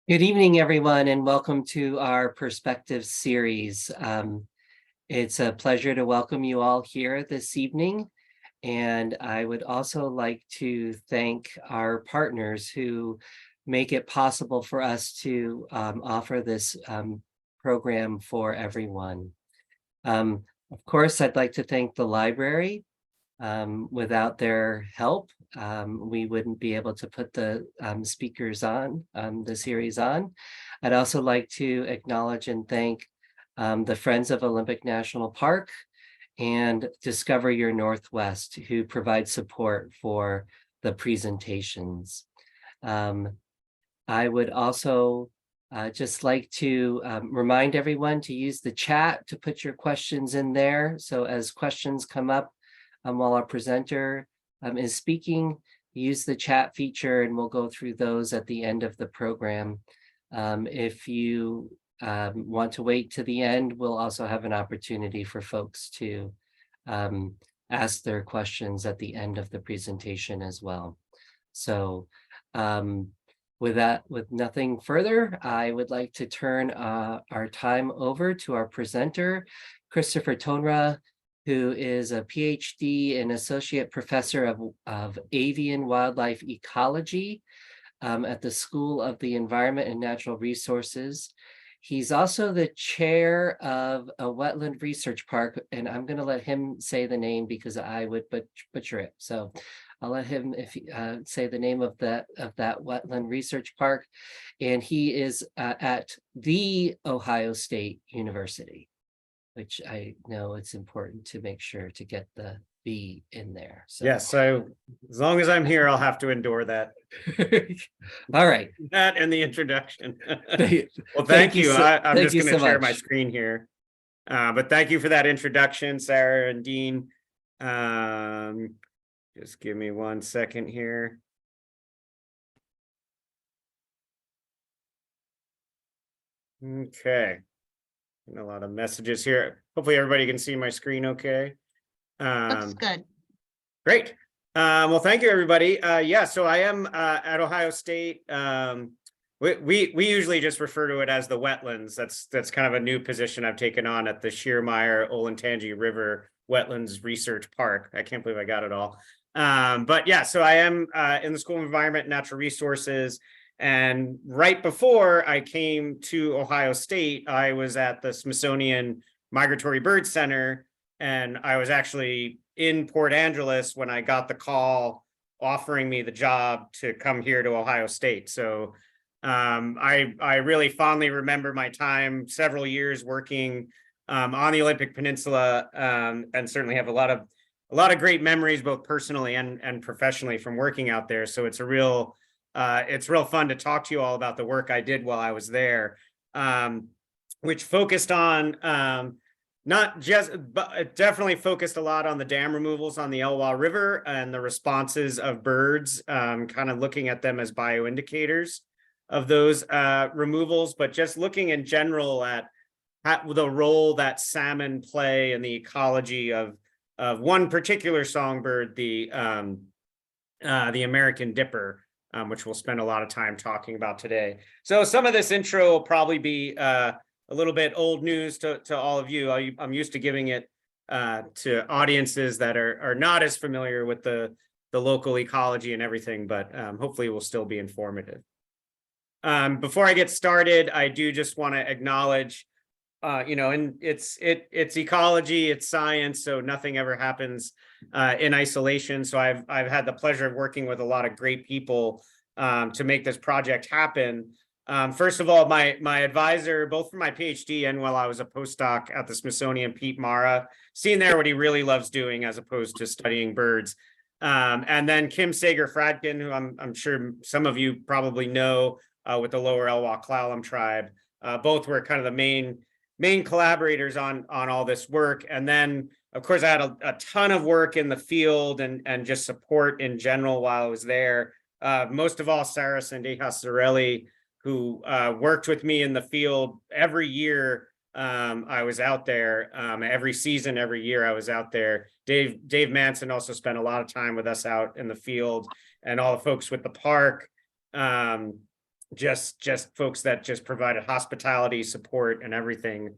Good evening, everyone, and welcome to our Perspective series. It's a pleasure to welcome you all here this evening. And I would also like to thank our partners who make it possible for us to offer this program for everyone. Of course, I'd like to thank the library. Without their help, we wouldn't be able to put the speakers on, the series on. I'd also like to acknowledge and thank the Friends of Olympic National Park and Discover Your Northwest, who provide support for the presentations. I would also just like to remind everyone to use the chat to put your questions in there. So as questions come up, while our presenter is speaking, use the chat feature and we'll go through those at the end of the program. If you want to wait to the end, we'll also have an opportunity for folks to ask their questions at the end of the presentation as well. So with nothing further, I would like to turn our time over to our presenter, Christopher Tonra, who is a Ph.D. and Associate Professor of Avian Wildlife Ecology at the School of the Environment and Natural Resources. He's also the chair of a wetland research park, and I'm going to let him say the name because I would butcher it. So I'll let him say the name of that wetland research park, and he is at the Ohio State University, which I know it's important to make sure to get the B in there. So. Yes, so as long as I'm here, I'll have to endure that. All right. That and the introduction. Well, thank you. I'm just going to share my screen here. But thank you for that introduction, Sarah and Dean. Just give me 1 second here. Okay. A lot of messages here. Hopefully everybody can see my screen okay. Looks good. Great. Well, thank you, everybody. Yeah, so I am at Ohio State. We usually just refer to it as the wetlands. That's kind of a new position I've taken on at the Elwha River Wetlands Research Park. I can't believe I got it all. But yeah, so I am in the School of Environment and Natural Resources. And right before I came to Ohio State, I was at the Smithsonian Migratory Bird Center, and I was actually in Port Angeles when I got the call offering me the job to come here to Ohio State. So I really fondly remember my time, several years working on the Olympic Peninsula, and certainly have a lot of great memories, both personally and professionally, from working out there. So it's real fun to talk to you all about the work I did while I was there, which focused on not just, but it definitely focused a lot on the dam removals on the Elwha River and the responses of birds, kind of looking at them as bioindicators of those removals, but just looking in general at the role that salmon play in the ecology of one particular songbird, the American dipper, which we'll spend a lot of time talking about today. So some of this intro will probably be a little bit old news to all of you. I'm used to giving it to audiences that are not as familiar with the local ecology and everything, but hopefully it will still be informative. Before I get started, I do just want to acknowledge, and it's ecology, it's science, so nothing ever happens in isolation. So I've had the pleasure of working with a lot of great people to make this project happen. First of all, my advisor, both for my PhD and while I was a postdoc at the Smithsonian, Pete Mara, seeing there what he really loves doing as opposed to studying birds. And then Kim Sager-Fradkin, who I'm sure some of you probably know with the Lower Elwha Clallam tribe. Both were kind of the main collaborators on all this work. And then, of course, I had a ton of work in the field and just support in general while I was there. Most of all, Sarah Sandejas-Zarelli, who worked with me in the field every year. I was out there every season, every year I was out there. Dave Manson also spent a lot of time with us out in the field, and all the folks with the park. just folks that just provided hospitality support and everything.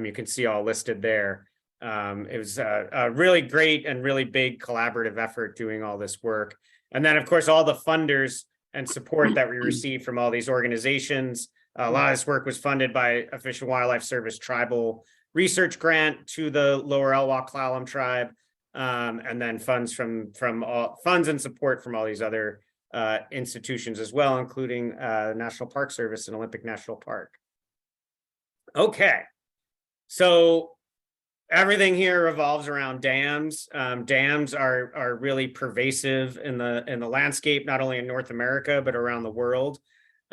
You can see all listed there. It was a really great and really big collaborative effort doing all this work. And then, of course, all the funders and support that we received from all these organizations. A lot of this work was funded by a Fish and Wildlife Service tribal research grant to the Lower Elwha Clallam tribe, and then funds and support from all these other institutions as well, including National Park Service and Olympic National Park. Okay, so everything here revolves around dams. Dams are really pervasive in the landscape, not only in North America, but around the world.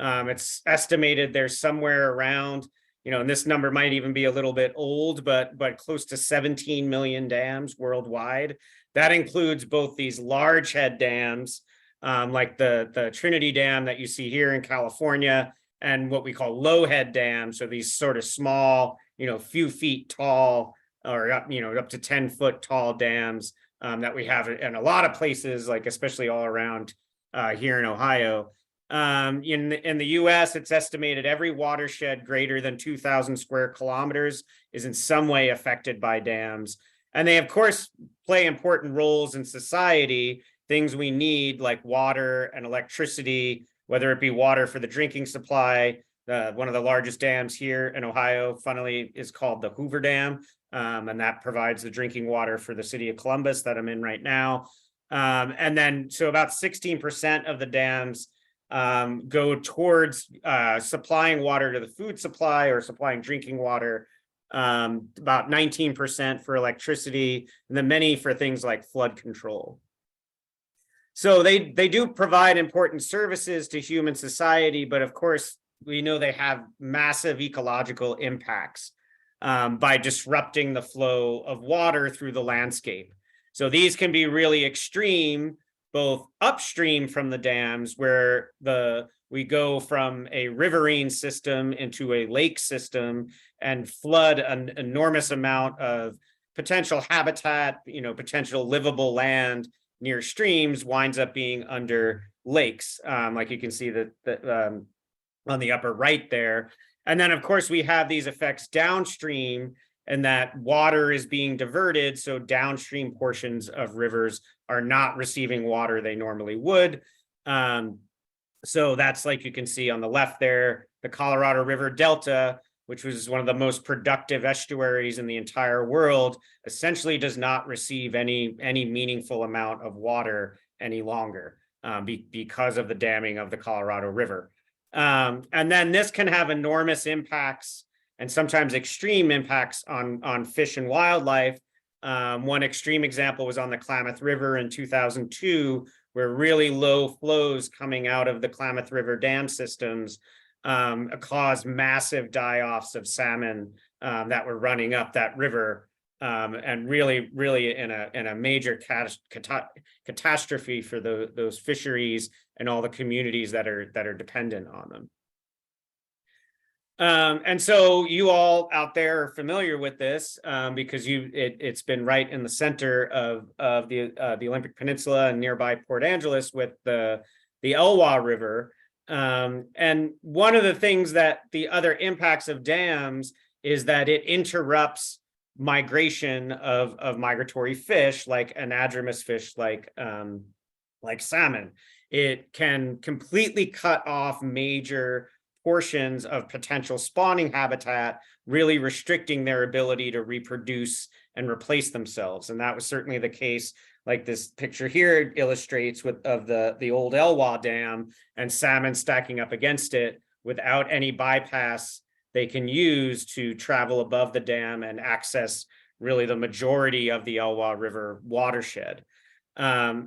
It's estimated there's somewhere around, and this number might even be a little bit old, but close to 17 million dams worldwide. That includes both these large head dams, like the Trinity Dam that you see here in California, and what we call low head dams. So these sort of small, few feet tall, or up to 10-foot tall dams that we have in a lot of places, like especially all around here in Ohio. In the US, it's estimated every watershed greater than 2,000 square kilometers is in some way affected by dams. And they, of course, play important roles in society, things we need like water and electricity, whether it be water for the drinking supply. One of the largest dams here in Ohio, funnily, is called the Hoover Dam, and that provides the drinking water for the city of Columbus that I'm in right now. And then, so about 16% of the dams go towards supplying water to the food supply or supplying drinking water, about 19% for electricity, and then many for things like flood control. So they do provide important services to human society, but of course, we know they have massive ecological impacts by disrupting the flow of water through the landscape. So these can be really extreme, both upstream from the dams, where we go from a riverine system into a lake system and flood an enormous amount of potential habitat, potential livable land near streams, winds up being under lakes, like you can see that on the upper right there. And then, of course, we have these effects downstream, and that water is being diverted. So downstream portions of rivers are not receiving water they normally would. So that's, like you can see on the left there, the Colorado River Delta, which was one of the most productive estuaries in the entire world, essentially does not receive any meaningful amount of water any longer because of the damming of the Colorado River. And then this can have enormous impacts and sometimes extreme impacts on fish and wildlife. One extreme example was on the Klamath River in 2002, where really low flows coming out of the Klamath River dam systems caused massive die-offs of salmon that were running up that river, and really in a major catastrophe for those fisheries and all the communities that are dependent on them. And so you all out there are familiar with this because it's been right in the center of the Olympic Peninsula and nearby Port Angeles with the Elwha River. And one of the things that the other impacts of dams is that it interrupts migration of migratory fish, like anadromous fish, like salmon. It can completely cut off major portions of potential spawning habitat, really restricting their ability to reproduce and replace themselves. And that was certainly the case, like this picture here illustrates, of the old Elwha Dam and salmon stacking up against it without any bypass they can use to travel above the dam and access really the majority of the Elwha River watershed.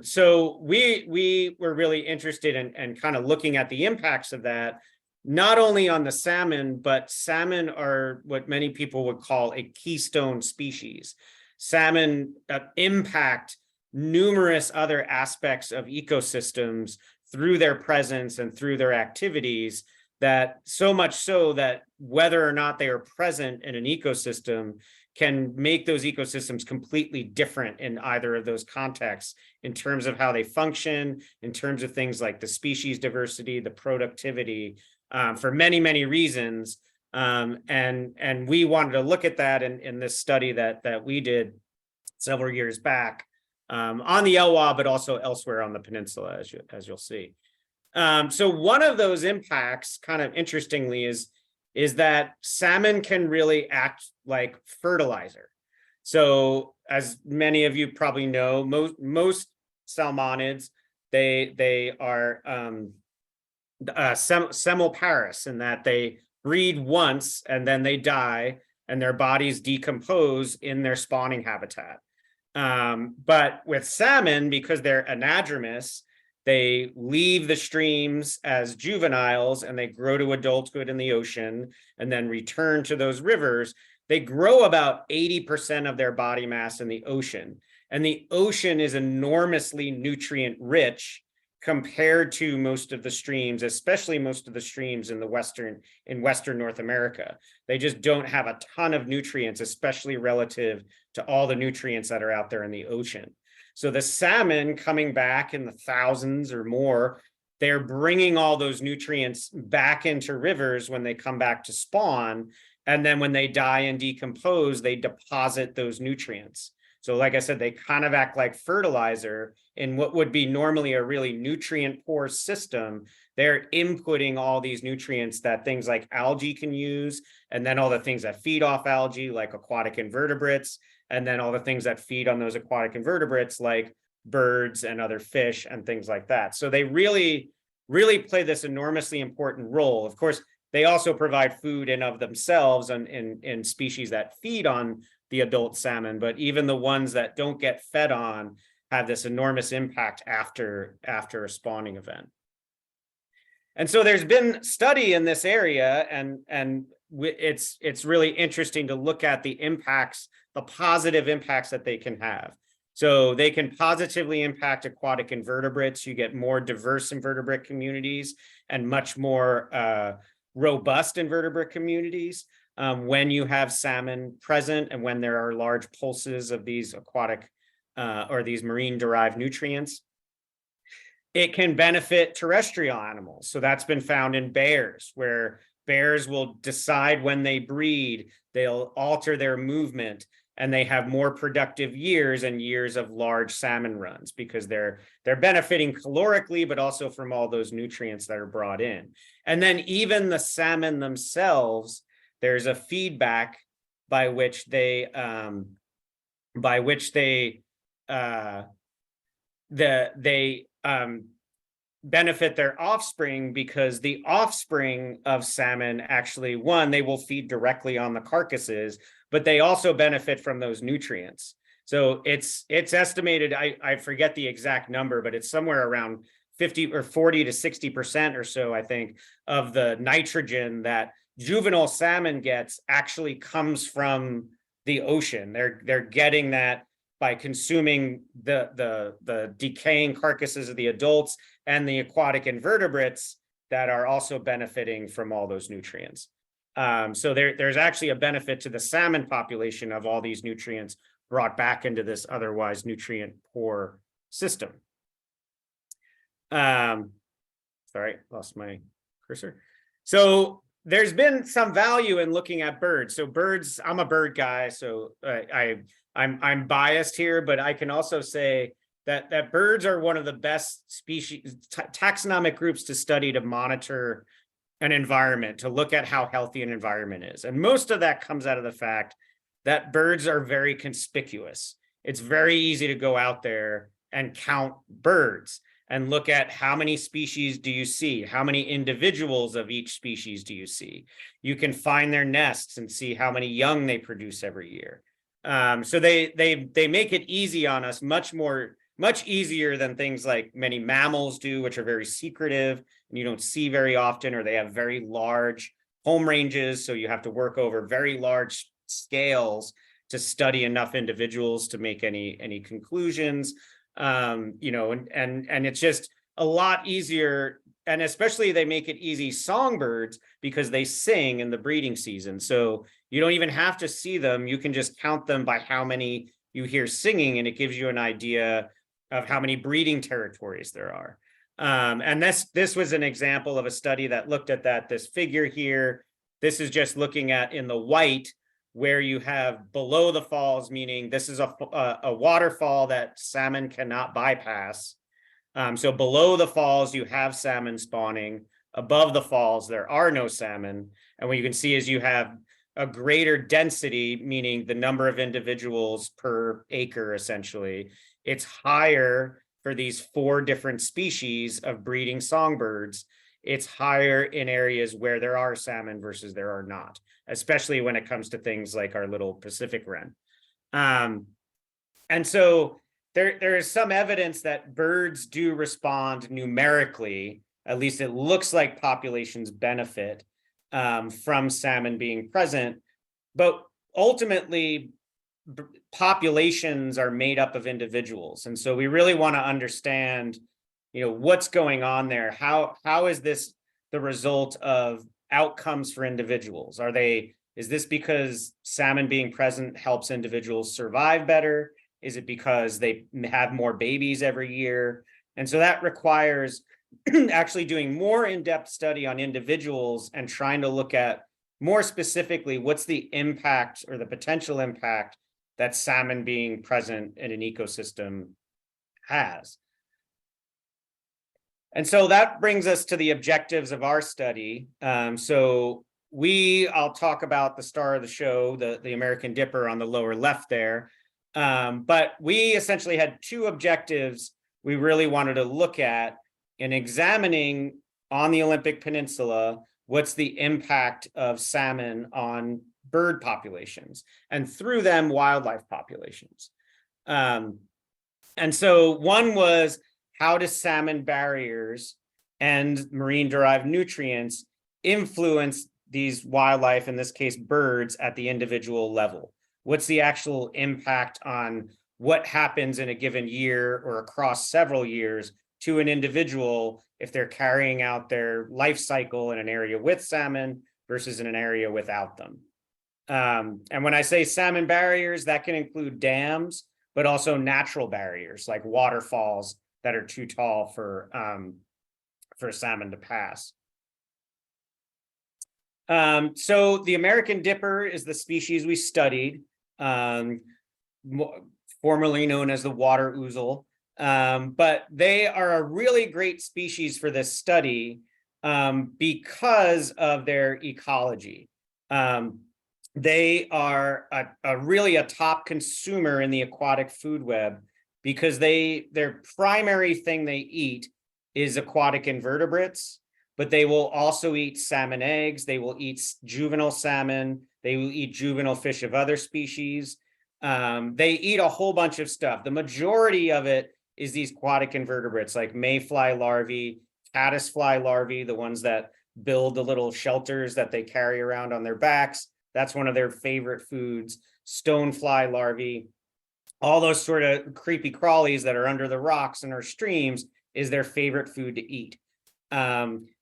So we were really interested in kind of looking at the impacts of that, not only on the salmon, but salmon are what many people would call a keystone species. Salmon impact numerous other aspects of ecosystems through their presence and through their activities, that so much so that whether or not they are present in an ecosystem can make those ecosystems completely different in either of those contexts, in terms of how they function, in terms of things like the species diversity, the productivity, for many, many reasons. And we wanted to look at that in this study that we did several years back on the Elwha, but also elsewhere on the peninsula, as you'll see. So one of those impacts, kind of interestingly, is that salmon can really act like fertilizer. So as many of you probably know, most salmonids, they are semiparous in that they breed once and then they die and their bodies decompose in their spawning habitat. But with salmon, because they're anadromous, they leave the streams as juveniles and they grow to adulthood in the ocean and then return to those rivers. They grow about 80% of their body mass in the ocean. And the ocean is enormously nutrient rich compared to most of the streams, especially most of the streams in Western North America. They just don't have a ton of nutrients, especially relative to all the nutrients that are out there in the ocean. So the salmon coming back in the thousands or more, they're bringing all those nutrients back into rivers when they come back to spawn. And then when they die and decompose, they deposit those nutrients. So like I said, they kind of act like fertilizer in what would be normally a really nutrient poor system. They're inputting all these nutrients that things like algae can use, and then all the things that feed off algae, like aquatic invertebrates, and then all the things that feed on those aquatic invertebrates, like birds and other fish and things like that. So they really, really play this enormously important role. Of course, they also provide food in of themselves in species that feed on the adult salmon, but even the ones that don't get fed on have this enormous impact after a spawning event. And so there's been study in this area, and it's really interesting to look at the impacts, the positive impacts that they can have. So they can positively impact aquatic invertebrates. You get more diverse invertebrate communities and much more robust invertebrate communities when you have salmon present and when there are large pulses of these aquatic or these marine-derived nutrients. It can benefit terrestrial animals. So that's been found in bears, where bears will decide when they breed, they'll alter their movement, and they have more productive years and years of large salmon runs because they're benefiting calorically, but also from all those nutrients that are brought in. And then even the salmon themselves, there's a feedback by which they benefit their offspring, because the offspring of salmon actually, one, they will feed directly on the carcasses, but they also benefit from those nutrients. So it's estimated, I forget the exact number, but it's somewhere around 50 or 40 to 60% or so, I think, of the nitrogen that juvenile salmon gets actually comes from the ocean. They're getting that by consuming the decaying carcasses of the adults and the aquatic invertebrates that are also benefiting from all those nutrients. So there's actually a benefit to the salmon population of all these nutrients brought back into this otherwise nutrient poor system. Sorry, lost my cursor. So there's been some value in looking at birds. So birds, I'm a bird guy, so I'm biased here, but I can also say that birds are one of the best species, taxonomic groups to study to monitor an environment, to look at how healthy an environment is. And most of that comes out of the fact that birds are very conspicuous. It's very easy to go out there and count birds and look at how many species do you see? How many individuals of each species do you see? You can find their nests and see how many young they produce every year. So they make it easy on us, much easier than things like many mammals do, which are very secretive and you don't see very often, or they have very large home ranges. So you have to work over very large scales to study enough individuals to make any conclusions. And it's just a lot easier. And especially they make it easy songbirds because they sing in the breeding season. So you don't even have to see them. You can just count them by how many you hear singing, and it gives you an idea of how many breeding territories there are. And this was an example of a study that looked at that. This figure here, this is just looking at in the white where you have below the falls, meaning this is a waterfall that salmon cannot bypass. So below the falls, you have salmon spawning. Above the falls, there are no salmon. And what you can see is you have a greater density, meaning the number of individuals per acre, essentially. It's higher for these 4 different species of breeding songbirds. It's higher in areas where there are salmon versus there are not, especially when it comes to things like our little Pacific wren. And so there is some evidence that birds do respond numerically. At least it looks like populations benefit from salmon being present, but ultimately populations are made up of individuals. And so we really want to understand, what's going on there. How is this the result of outcomes for individuals? Is this because salmon being present helps individuals survive better? Is it because they have more babies every year? And so that requires actually doing more in-depth study on individuals and trying to look at more specifically what's the impact or the potential impact that salmon being present in an ecosystem has. And so that brings us to the objectives of our study. I'll talk about the star of the show, the American Dipper on the lower left there. But we essentially had 2 objectives we really wanted to look at in examining on the Olympic Peninsula what's the impact of salmon on bird populations and through them wildlife populations. And so one was, how do salmon barriers and marine derived nutrients influence these wildlife, in this case birds, at the individual level? What's the actual impact on what happens in a given year or across several years to an individual if they're carrying out their life cycle in an area with salmon versus in an area without them? And when I say salmon barriers, that can include dams, but also natural barriers like waterfalls that are too tall for salmon to pass. So the American Dipper is the species we studied, formerly known as the water ouzel. But they are a really great species for this study because of their ecology. They are really a top consumer in the aquatic food web because their primary thing they eat is aquatic invertebrates, but they will also eat salmon eggs. They will eat juvenile salmon. They will eat juvenile fish of other species. They eat a whole bunch of stuff. The majority of it is these aquatic invertebrates like mayfly larvae, caddisfly larvae, the ones that build the little shelters that they carry around on their backs. That's one of their favorite foods. Stonefly larvae, all those sort of creepy crawlies that are under the rocks in our streams is their favorite food to eat. That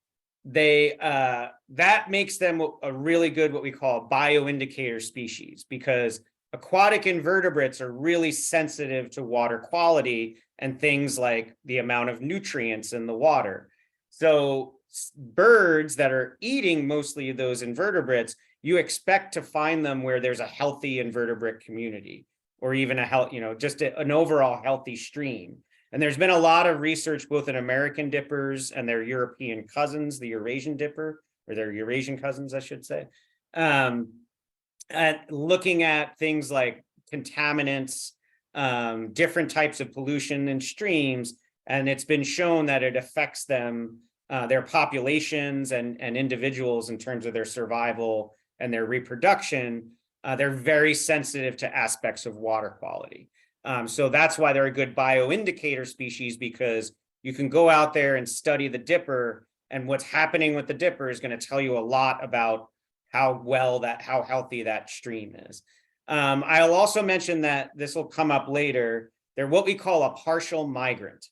makes them a really good, what we call bioindicator species, because aquatic invertebrates are really sensitive to water quality and things like the amount of nutrients in the water. So birds that are eating mostly those invertebrates, you expect to find them where there's a healthy invertebrate community, or even an overall healthy stream. And there's been a lot of research both in American dippers and their European cousins, the Eurasian dipper, or their Eurasian cousins, I should say, at looking at things like contaminants, different types of pollution in streams. And it's been shown that it affects them, their populations and individuals in terms of their survival and their reproduction. They're very sensitive to aspects of water quality. So that's why they're a good bioindicator species, because you can go out there and study the dipper, and what's happening with the dipper is going to tell you a lot about how healthy that stream is. I'll also mention that this will come up later. They're what we call a partial migrant.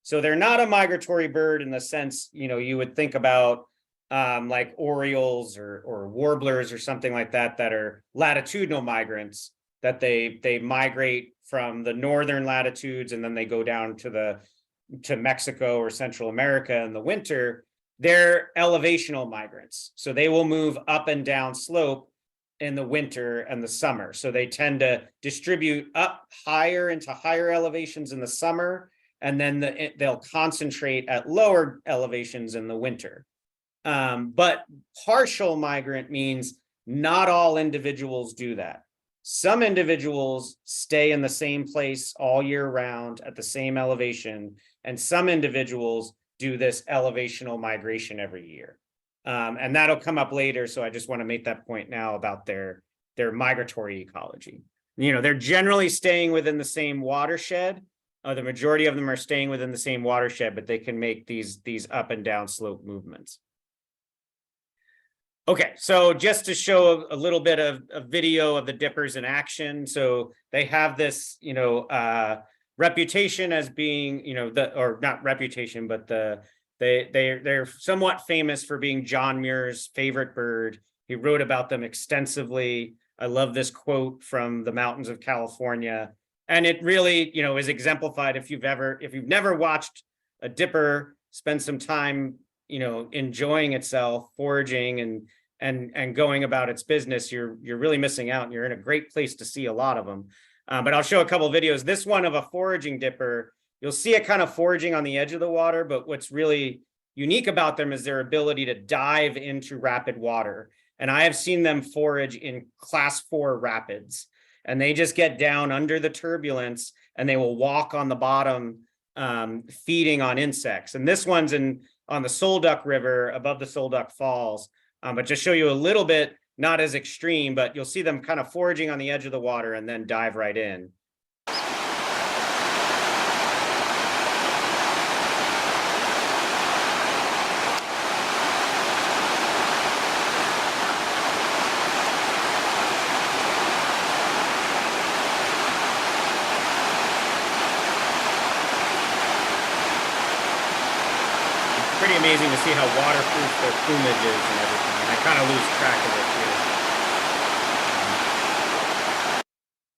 So they're not a migratory bird in the sense, you would think about like orioles or warblers or something like that are latitudinal migrants, that they migrate from the northern latitudes and then they go down to the to Mexico or Central America in the winter, they're elevational migrants. So they will move up and down slope in the winter and the summer. So they tend to distribute up higher into higher elevations in the summer, and then they'll concentrate at lower elevations in the winter. But partial migrant means not all individuals do that. Some individuals stay in the same place all year round at the same elevation, and some individuals do this elevational migration every year. And that'll come up later, so I just want to make that point now about their migratory ecology. You know, they're generally staying within the same watershed. The majority of them are staying within the same watershed, but they can make these up and down slope movements. Okay, so just to show a little bit of a video of the dippers in action. So they have this, you know, reputation as being, you know, or not reputation, but they're somewhat famous for being John Muir's favorite bird. He wrote about them extensively. I love this quote from the mountains of California. And it really, you know, is exemplified if you've never watched a dipper spend some time, you know, enjoying itself, foraging and going about its business, you're really missing out, and you're in a great place to see a lot of them. But I'll show a couple of videos. This one of a foraging dipper, you'll see it kind of foraging on the edge of the water, but what's really unique about them is their ability to dive into rapid water. And I have seen them forage in class 4 rapids, and they just get down under the turbulence and they will walk on the bottom, feeding on insects. And this one's on the Solduck River above the Solduck Falls. But just show you a little bit, not as extreme, but you'll see them kind of foraging on the edge of the water and then dive right in. Pretty amazing to see how waterproof their plumage is and everything. And I kind of lose track of it here.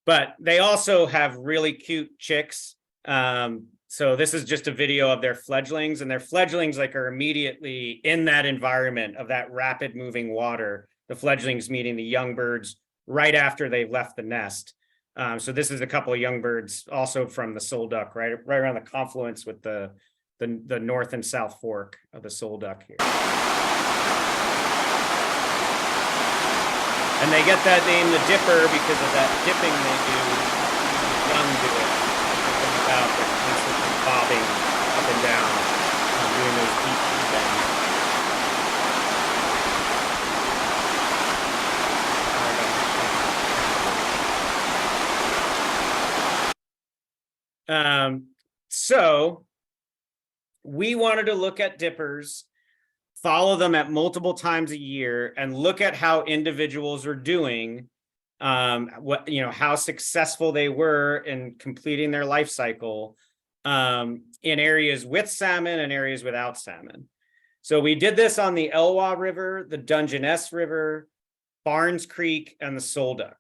But they also have really cute chicks. So this is just a video of their fledglings, and their fledglings are immediately in that environment of that rapid moving water. The fledglings meeting the young birds right after they've left the nest. So this is a couple of young birds also from the Solduck, right around the confluence with the north and south fork of the Solduck here. And they get that name, the dipper, because of that dipping they do. Young do it. About they're constantly bobbing up and down, doing those deep bends. So we wanted to look at dippers, follow them at multiple times a year, and look at how individuals are doing, how successful they were in completing their life cycle in areas with salmon and areas without salmon. So we did this on the Elwha River, the Dungeness River, Barnes Creek, and the Solduck.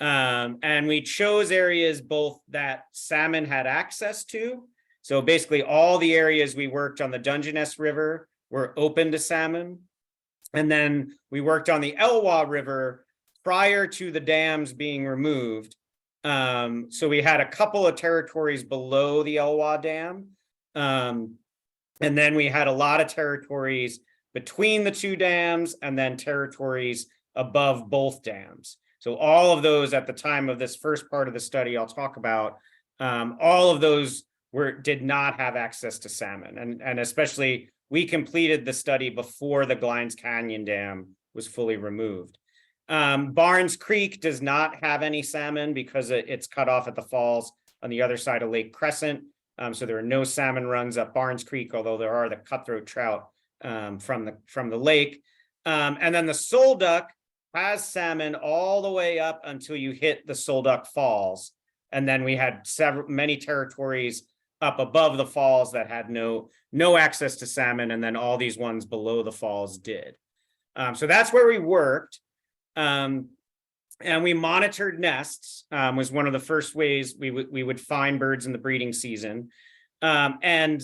And we chose areas both that salmon had access to. So basically all the areas we worked on the Dungeness River were open to salmon. And then we worked on the Elwha River prior to the dams being removed. So we had a couple of territories below the Elwha Dam. And then we had a lot of territories between the two dams, and then territories above both dams. So all of those at the time of this first part of the study I'll talk about, all of those did not have access to salmon. And especially we completed the study before the Glines Canyon Dam was fully removed. Barnes Creek does not have any salmon because it's cut off at the falls on the other side of Lake Crescent. So there are no salmon runs up Barnes Creek, although there are the cutthroat trout from the lake. And then the Solduck has salmon all the way up until you hit the Solduck Falls. And then we had many territories up above the falls that had no access to salmon, and then all these ones below the falls did. So that's where we worked. And we monitored nests, was one of the first ways we would find birds in the breeding season. And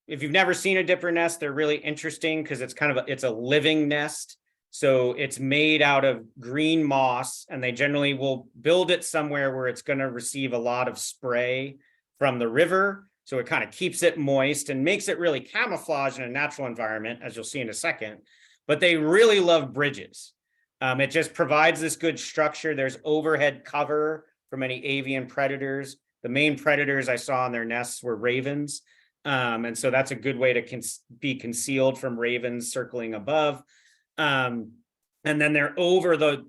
if you've never seen a dipper nest, they're really interesting because it's kind of it's a living nest. So it's made out of green moss, and they generally will build it somewhere where it's going to receive a lot of spray from the river. So it kind of keeps it moist and makes it really camouflage in a natural environment, as you'll see in a second. But they really love bridges. It just provides this good structure. There's overhead cover from any avian predators. The main predators I saw in their nests were ravens. And so that's a good way to be concealed from ravens circling above. And then they're over the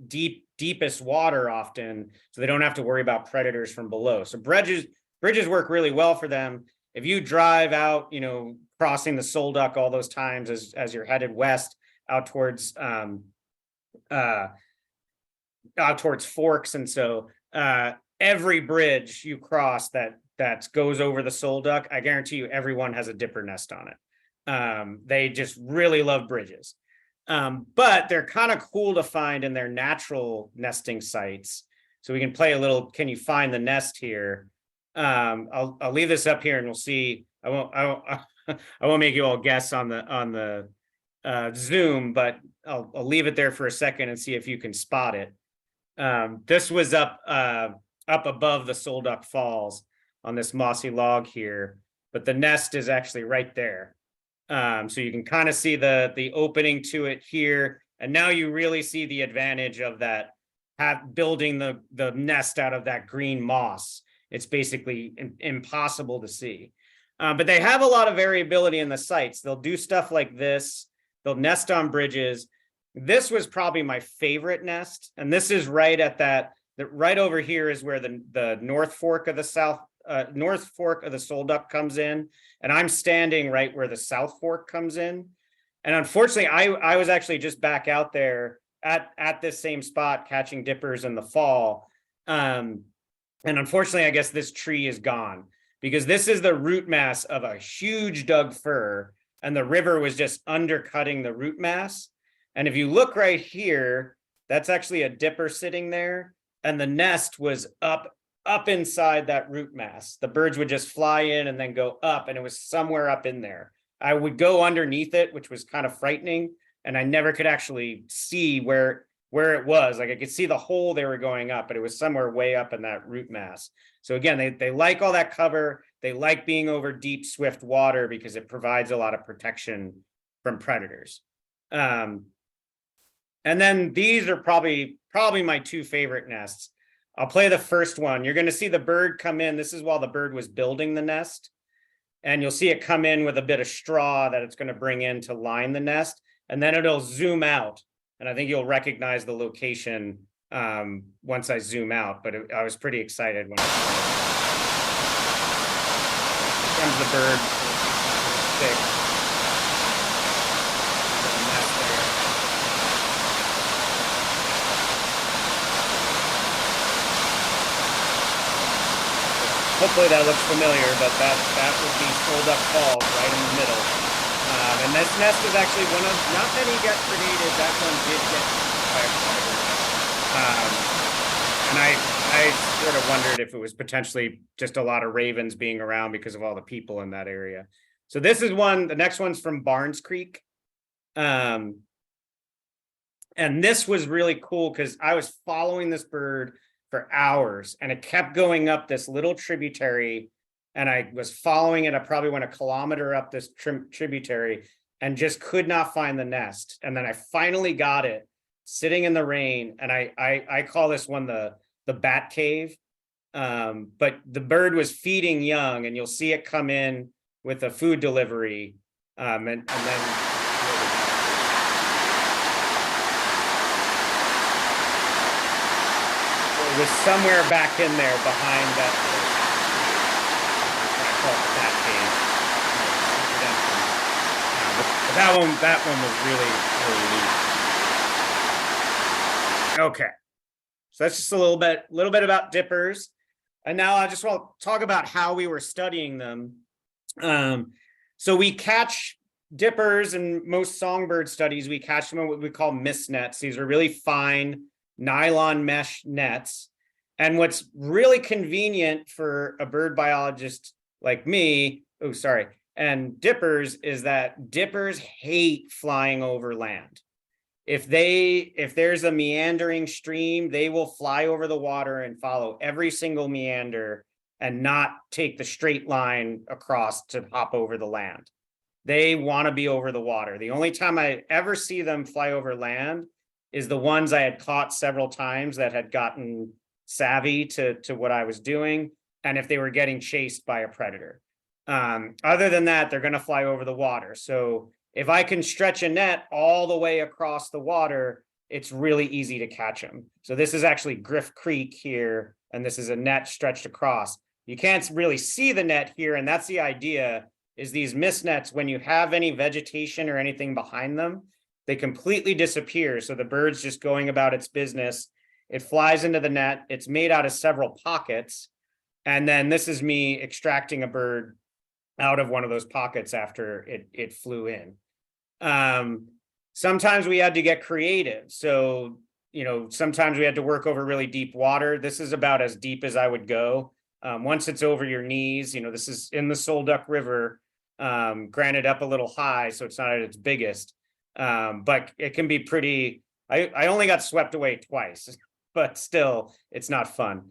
deepest water often, so they don't have to worry about predators from below. So bridges work really well for them. If you drive out, crossing the Solduck all those times as you're headed west out towards Forks, and so every bridge you cross that goes over the Solduck, I guarantee you everyone has a dipper nest on it. They just really love bridges. But they're kind of cool to find in their natural nesting sites. So we can play a little, can you find the nest here? I'll leave this up here and we'll see. I won't make you all guess on the Zoom, but I'll leave it there for a second and see if you can spot it. This was up above the Solduck Falls on this mossy log here, but the nest is actually right there. So you can kind of see the opening to it here. And now you really see the advantage of that, building the nest out of that green moss. It's basically impossible to see. But they have a lot of variability in the sites. They'll do stuff like this. They'll nest on bridges. This was probably my favorite nest. And this is right at right over here is where the North Fork of the Solduck comes in. And I'm standing right where the South Fork comes in. And unfortunately, I was actually just back out there at this same spot catching dippers in the fall. And unfortunately, I guess this tree is gone because this is the root mass of a huge Doug fir, and the river was just undercutting the root mass. And if you look right here, that's actually a dipper sitting there, and the nest was up inside that root mass. The birds would just fly in and then go up, and it was somewhere up in there. I would go underneath it, which was kind of frightening, and I never could actually see where it was. Like I could see the hole they were going up, but it was somewhere way up in that root mass. So again, they like all that cover. They like being over deep, swift water because it provides a lot of protection from predators. And then these are probably my two favorite nests. I'll play the first one. You're going to see the bird come in. This is while the bird was building the nest. And you'll see it come in with a bit of straw that it's going to bring in to line the nest. And then it'll zoom out. And I think you'll recognize the location once I zoom out. But I was pretty excited when I saw it. Here comes the bird. Thick. Nest there. Hopefully that looks familiar, but that would be Solduck Falls right in the middle. And this nest is actually one of, not many get predated, that one did get by a predator. And I sort of wondered if it was potentially just a lot of ravens being around because of all the people in that area. So this is the next one's from Barnes Creek. And this was really cool because I was following this bird for hours and it kept going up this little tributary, and I was following it. I probably went a kilometer up this tributary and just could not find the nest. And then I finally got it sitting in the rain. And I call this one the bat cave. But the bird was feeding young, and you'll see it come in with a food delivery. And then it was somewhere back in there behind that. I call it the bat cave. But that one was really, really neat. Okay, so that's just a little bit about dippers, and now I just want to talk about how we were studying them. So we catch dippers, and most songbird studies we catch them in what we call mist nets. These are really fine nylon mesh nets. And what's really convenient for a bird biologist like me oh, sorry. And dippers is that dippers hate flying over land. If there's a meandering stream, they will fly over the water and follow every single meander and not take the straight line across to hop over the land. They want to be over the water. The only time I ever see them fly over land is the ones I had caught several times that had gotten savvy to what I was doing, and if they were getting chased by a predator. Other than that, they're going to fly over the water. So if I can stretch a net all the way across the water, it's really easy to catch them. So this is actually Griff Creek here, and this is a net stretched across. You can't really see the net here, and that's the idea, is these mist nets, when you have any vegetation or anything behind them, they completely disappear. So the bird's just going about its business. It flies into the net. It's made out of several pockets. And then this is me extracting a bird out of one of those pockets after it flew in. Sometimes we had to get creative. So, sometimes we had to work over really deep water. This is about as deep as I would go. Once it's over your knees, this is in the Elwha River, granted up a little high, so it's not at its biggest. But it can be pretty, I only got swept away twice, but still, it's not fun.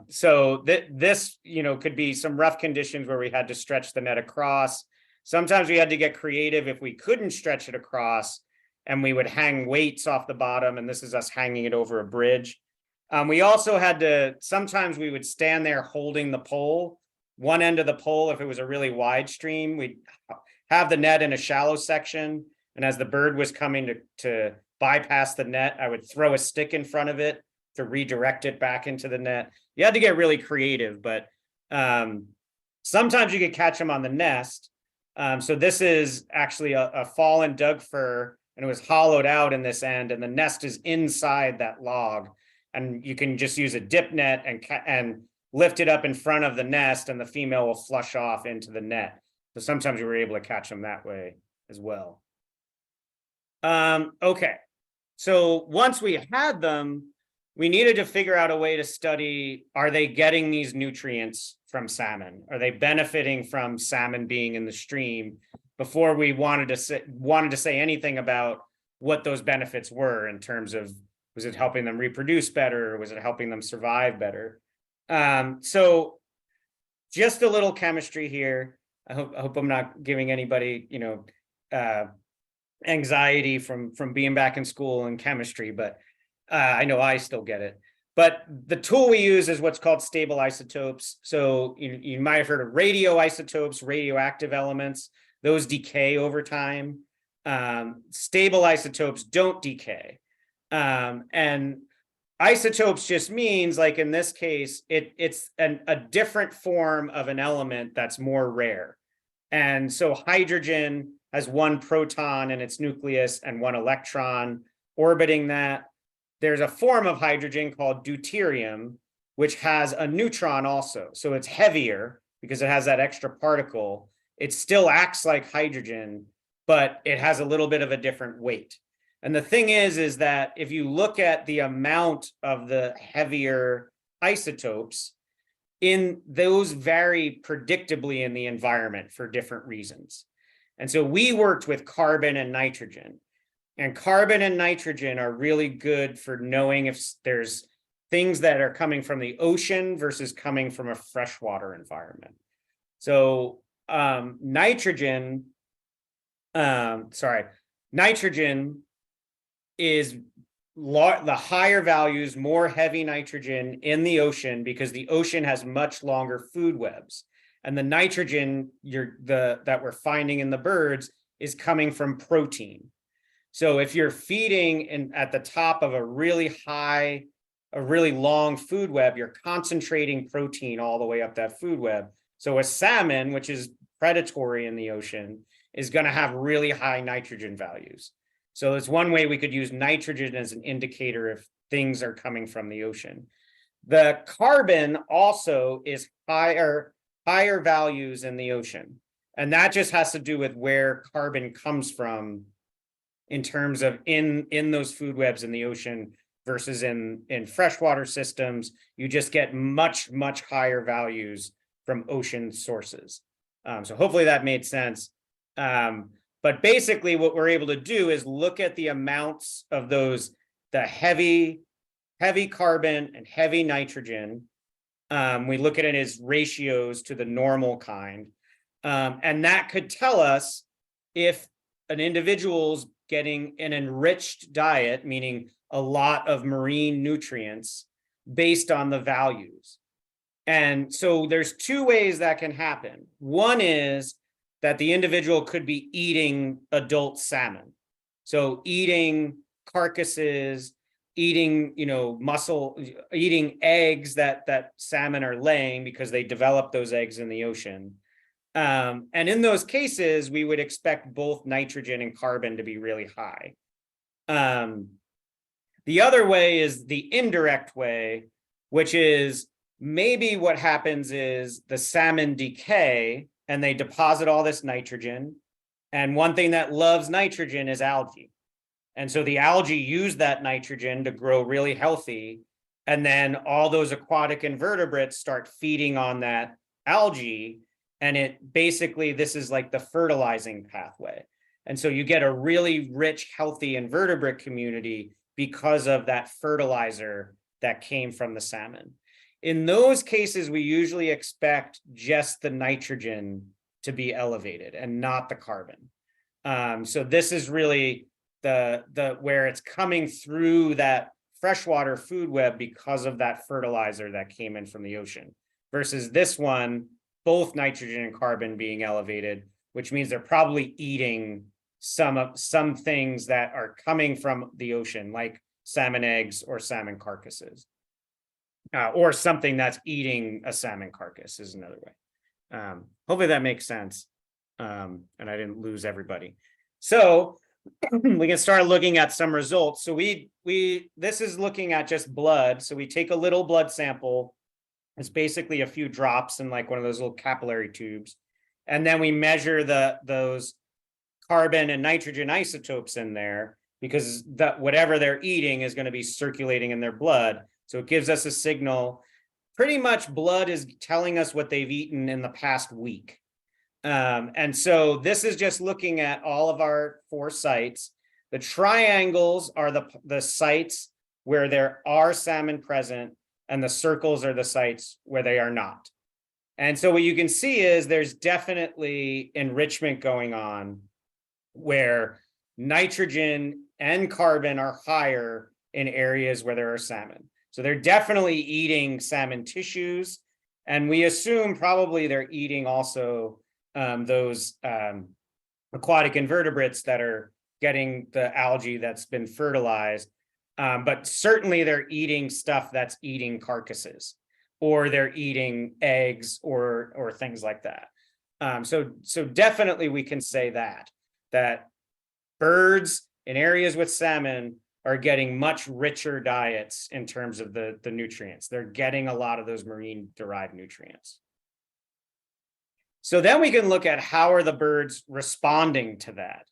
So this, could be some rough conditions where we had to stretch the net across. Sometimes we had to get creative if we couldn't stretch it across, and we would hang weights off the bottom, and this is us hanging it over a bridge. We also had to, sometimes we would stand there holding the pole, one end of the pole. If it was a really wide stream, we'd have the net in a shallow section. And as the bird was coming to bypass the net, I would throw a stick in front of it to redirect it back into the net. You had to get really creative, but sometimes you could catch them on the nest. So this is actually a fallen Doug fir, and it was hollowed out in this end, and the nest is inside that log. And you can just use a dip net and lift it up in front of the nest, and the female will flush off into the net. So sometimes we were able to catch them that way as well. Okay, so once we had them, we needed to figure out a way to study, are they getting these nutrients from salmon? Are they benefiting from salmon being in the stream, before we wanted to say anything about what those benefits were in terms of, was it helping them reproduce better? Or was it helping them survive better? So just a little chemistry here. I hope I'm not giving anybody, anxiety from being back in school in chemistry, but I know I still get it. But the tool we use is what's called stable isotopes. So you might have heard of radioisotopes, radioactive elements. Those decay over time. Stable isotopes don't decay. And isotopes just means, like in this case, it's a different form of an element that's more rare. And so hydrogen has one proton in its nucleus and one electron orbiting that. There's a form of hydrogen called deuterium, which has a neutron also. So it's heavier because it has that extra particle. It still acts like hydrogen, but it has a little bit of a different weight. And the thing is that if you look at the amount of the heavier isotopes, those vary predictably in the environment for different reasons. And so we worked with carbon and nitrogen. And carbon and nitrogen are really good for knowing if there's things that are coming from the ocean versus coming from a freshwater environment. So nitrogen is the higher values, more heavy nitrogen in the ocean, because the ocean has much longer food webs. And the nitrogen that we're finding in the birds is coming from protein. So if you're feeding at the top of a really long food web, you're concentrating protein all the way up that food web. So a salmon, which is predatory in the ocean, is going to have really high nitrogen values. So it's one way we could use nitrogen as an indicator if things are coming from the ocean. The carbon also is higher values in the ocean. And that just has to do with where carbon comes from in terms of in those food webs in the ocean versus in freshwater systems. You just get much, much higher values from ocean sources. So hopefully that made sense. But basically what we're able to do is look at the amounts of those, the heavy carbon and heavy nitrogen. We look at it as ratios to the normal kind. And that could tell us if an individual's getting an enriched diet, meaning a lot of marine nutrients based on the values. And so there's two ways that can happen. One is that the individual could be eating adult salmon. So eating carcasses, eating, muscle, eating eggs that salmon are laying because they develop those eggs in the ocean. And in those cases, we would expect both nitrogen and carbon to be really high. The other way is the indirect way, which is maybe what happens is the salmon decay and they deposit all this nitrogen. And one thing that loves nitrogen is algae. And so the algae use that nitrogen to grow really healthy. And then all those aquatic invertebrates start feeding on that algae. And it basically, this is like the fertilizing pathway. And so you get a really rich, healthy invertebrate community because of that fertilizer that came from the salmon. In those cases, we usually expect just the nitrogen to be elevated and not the carbon. So this is really the where it's coming through that freshwater food web because of that fertilizer that came in from the ocean, versus this one, both nitrogen and carbon being elevated, which means they're probably eating some things that are coming from the ocean, like salmon eggs or salmon carcasses, or something that's eating a salmon carcass is another way. Hopefully that makes sense, and I didn't lose everybody. So we can start looking at some results. So this is looking at just blood. So we take a little blood sample. It's basically a few drops in like one of those little capillary tubes. And then we measure those carbon and nitrogen isotopes in there, because whatever they're eating is going to be circulating in their blood. So it gives us a signal. Pretty much blood is telling us what they've eaten in the past week. And so this is just looking at all of our 4 sites. The triangles are the sites where there are salmon present, and the circles are the sites where they are not. And so what you can see is there's definitely enrichment going on where nitrogen and carbon are higher in areas where there are salmon. So they're definitely eating salmon tissues, and we assume probably they're eating also those aquatic invertebrates that are getting the algae that's been fertilized. But certainly they're eating stuff that's eating carcasses, or they're eating eggs or things like that. So definitely we can say that birds in areas with salmon are getting much richer diets in terms of the nutrients. They're getting a lot of those marine derived nutrients. So then we can look at how are the birds responding to that.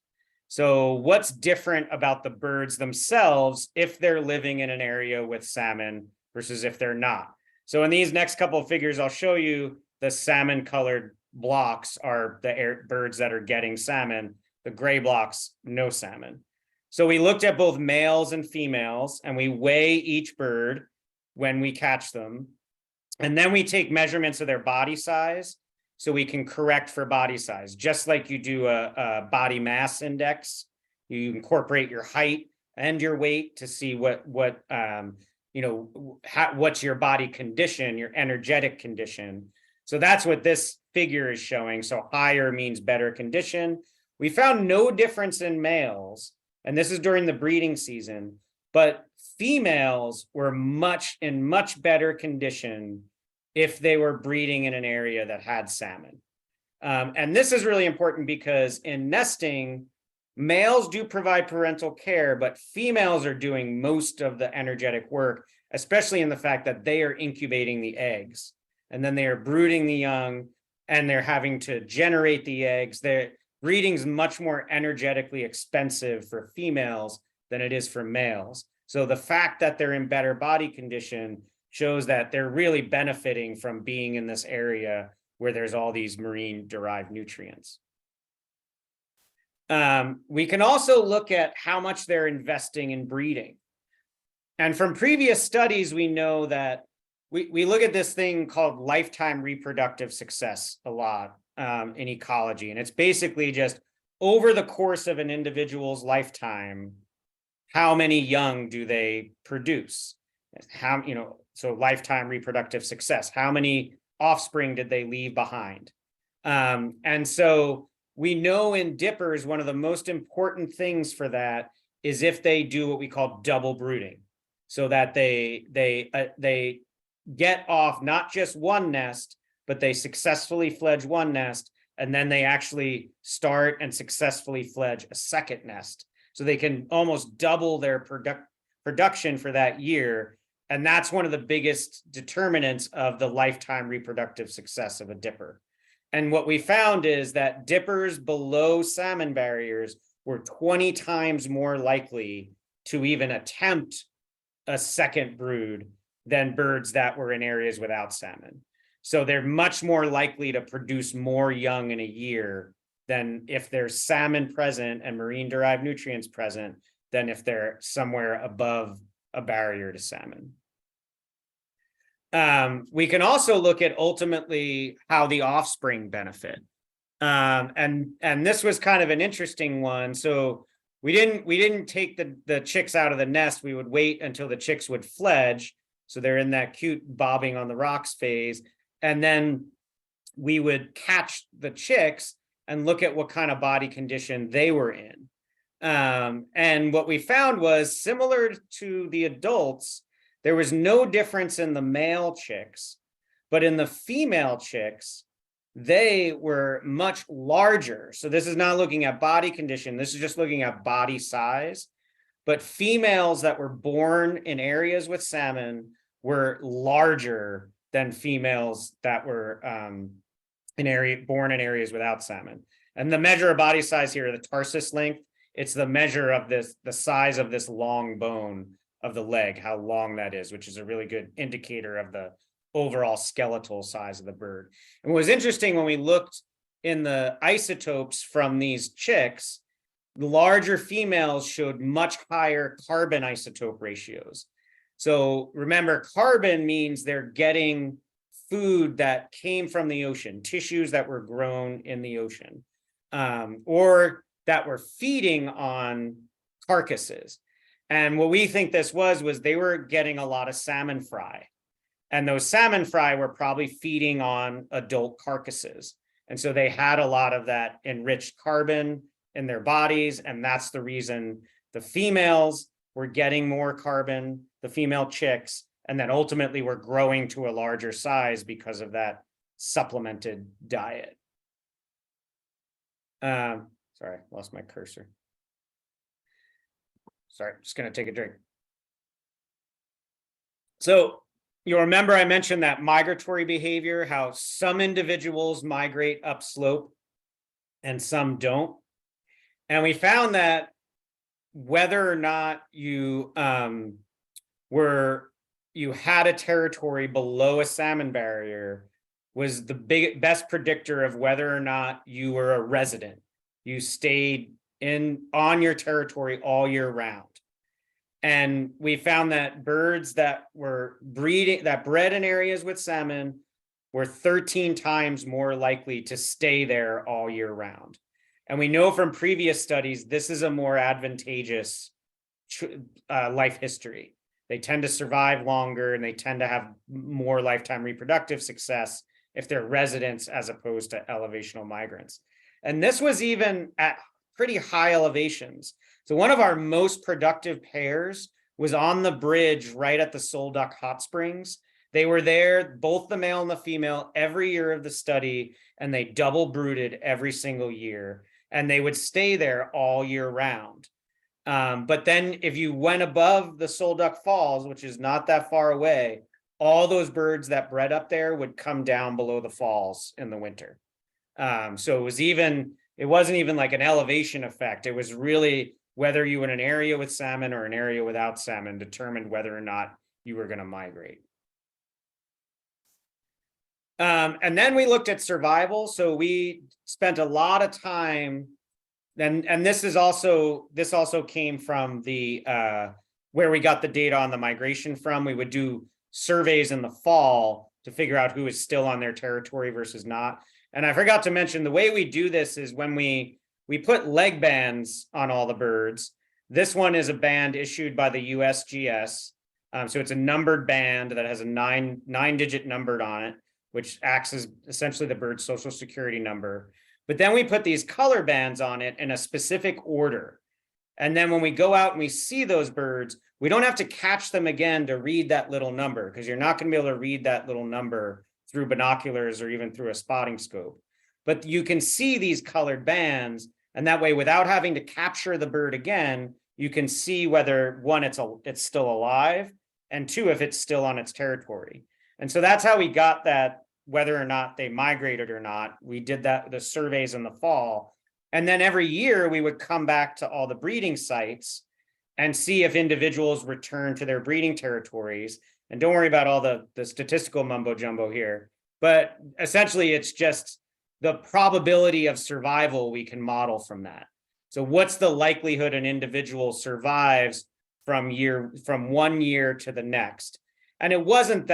So what's different about the birds themselves if they're living in an area with salmon versus if they're not? So in these next couple of figures, I'll show you the salmon colored blocks are the birds that are getting salmon. The gray blocks, no salmon. So we looked at both males and females, and we weigh each bird when we catch them. And then we take measurements of their body size, so we can correct for body size, just like you do a body mass index. You incorporate your height and your weight to see what's your body condition, your energetic condition. So that's what this figure is showing. So higher means better condition. We found no difference in males, and this is during the breeding season, but females were in much better condition if they were breeding in an area that had salmon. And this is really important because in nesting, males do provide parental care, but females are doing most of the energetic work, especially in the fact that they are incubating the eggs, and then they are brooding the young, and they're having to generate the eggs. Breeding is much more energetically expensive for females than it is for males. So the fact that they're in better body condition shows that they're really benefiting from being in this area where there's all these marine derived nutrients. We can also look at how much they're investing in breeding. And from previous studies, we know that we look at this thing called lifetime reproductive success a lot in ecology. And it's basically just over the course of an individual's lifetime, how many young do they produce? How, so lifetime reproductive success, how many offspring did they leave behind? And so we know in dippers, one of the most important things for that is if they do what we call double brooding, so that they get off not just one nest, but they successfully fledge one nest, and then they actually start and successfully fledge a second nest. So they can almost double their production for that year. And that's one of the biggest determinants of the lifetime reproductive success of a dipper. And what we found is that dippers below salmon barriers were 20 times more likely to even attempt a second brood than birds that were in areas without salmon. So they're much more likely to produce more young in a year than if there's salmon present and marine derived nutrients present than if they're somewhere above a barrier to salmon. We can also look at ultimately how the offspring benefit. And this was kind of an interesting one. So we didn't take the chicks out of the nest. We would wait until the chicks would fledge. So they're in that cute bobbing on the rocks phase. And then we would catch the chicks and look at what kind of body condition they were in. And what we found was similar to the adults, there was no difference in the male chicks, but in the female chicks, they were much larger. So this is not looking at body condition. This is just looking at body size. But females that were born in areas with salmon were larger than females that were born in areas without salmon. And the measure of body size here, the tarsus length, it's the measure of the size of this long bone of the leg, how long that is, which is a really good indicator of the overall skeletal size of the bird. And what was interesting when we looked in the isotopes from these chicks, the larger females showed much higher carbon isotope ratios. So remember, carbon means they're getting food that came from the ocean, tissues that were grown in the ocean, or that were feeding on carcasses. And what we think this was they were getting a lot of salmon fry. And those salmon fry were probably feeding on adult carcasses. And so they had a lot of that enriched carbon in their bodies. And that's the reason the females were getting more carbon, the female chicks, and then ultimately were growing to a larger size because of that supplemented diet. Sorry, lost my cursor. Sorry, just going to take a drink. So you'll remember I mentioned that migratory behavior, how some individuals migrate upslope and some don't. And we found that whether or not you had a territory below a salmon barrier was the best predictor of whether or not you were a resident. You stayed on your territory all year round. And we found that birds that bred in areas with salmon were 13 times more likely to stay there all year round. And we know from previous studies, this is a more advantageous life history. They tend to survive longer and they tend to have more lifetime reproductive success if they're residents as opposed to elevational migrants. And this was even at pretty high elevations. So one of our most productive pairs was on the bridge right at the Sole Duck Hot Springs. They were there, both the male and the female, every year of the study, and they double brooded every single year. And they would stay there all year round. But then if you went above the Sole Duck Falls, which is not that far away, all those birds that bred up there would come down below the falls in the winter. So it wasn't even like an elevation effect. It was really whether you were in an area with salmon or an area without salmon determined whether or not you were going to migrate. And then we looked at survival. So we spent a lot of time, and this also came from the where we got the data on the migration from. We would do surveys in the fall to figure out who is still on their territory versus not. And I forgot to mention, the way we do this is when we put leg bands on all the birds. This one is a band issued by the USGS. So it's a numbered band that has a nine-digit number on it, which acts as essentially the bird's social security number. But then we put these color bands on it in a specific order. And then when we go out and we see those birds, we don't have to catch them again to read that little number, because you're not going to be able to read that little number through binoculars or even through a spotting scope. But you can see these colored bands, and that way, without having to capture the bird again, you can see whether, one, it's still alive, and two, if it's still on its territory. And so that's how we got that, whether or not they migrated or not. We did the surveys in the fall. And then every year we would come back to all the breeding sites and see if individuals return to their breeding territories. And don't worry about all the statistical mumbo jumbo here, but essentially it's just the probability of survival we can model from that. So what's the likelihood an individual survives from 1 year to the next? And it wasn't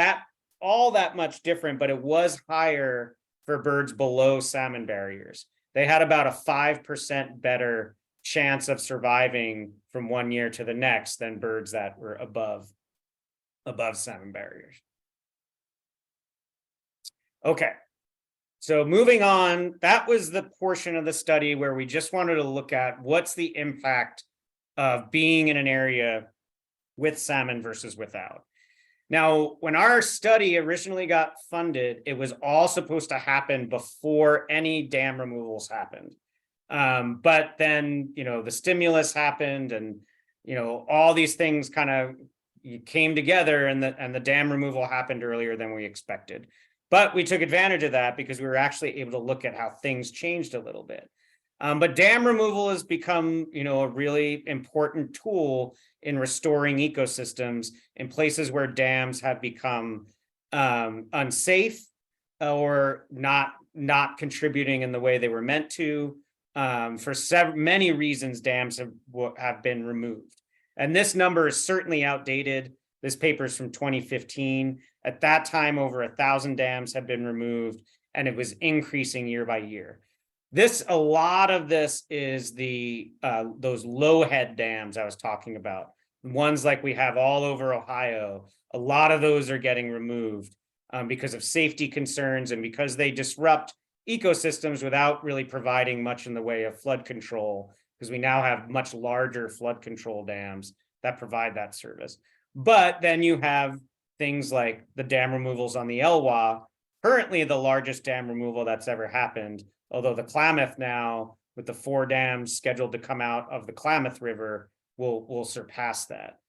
all that much different, but it was higher for birds below salmon barriers. They had about a 5% better chance of surviving from 1 year to the next than birds that were above salmon barriers. Okay, so moving on, that was the portion of the study where we just wanted to look at what's the impact of being in an area with salmon versus without. Now, when our study originally got funded, it was all supposed to happen before any dam removals happened. But then, the stimulus happened, and, all these things kind of came together, and the dam removal happened earlier than we expected. But we took advantage of that because we were actually able to look at how things changed a little bit. But dam removal has become, a really important tool in restoring ecosystems in places where dams have become unsafe or not contributing in the way they were meant to. For many reasons, dams have been removed. And this number is certainly outdated. This paper is from 2015. At that time, over 1,000 dams had been removed, and it was increasing year by year. A lot of this is those low head dams I was talking about. Ones like we have all over Ohio. A lot of those are getting removed because of safety concerns and because they disrupt ecosystems without really providing much in the way of flood control, because we now have much larger flood control dams that provide that service. But then you have things like the dam removals on the Elwha, currently the largest dam removal that's ever happened, although the Klamath now, with the 4 dams scheduled to come out of the Klamath River, will surpass that.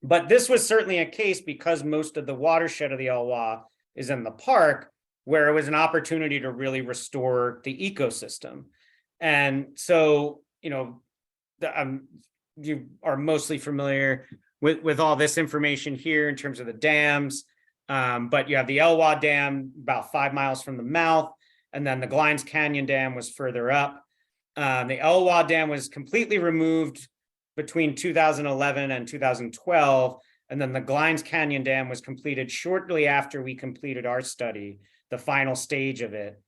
But this was certainly a case because most of the watershed of the Elwha is in the park, where it was an opportunity to really restore the ecosystem. And so, you are mostly familiar with all this information here in terms of the dams. But you have the Elwha Dam about 5 miles from the mouth, and then the Glines Canyon Dam was further up. The Elwha Dam was completely removed between 2011 and 2012, and then the Glines Canyon Dam was completed shortly after we completed our study, the final stage of it.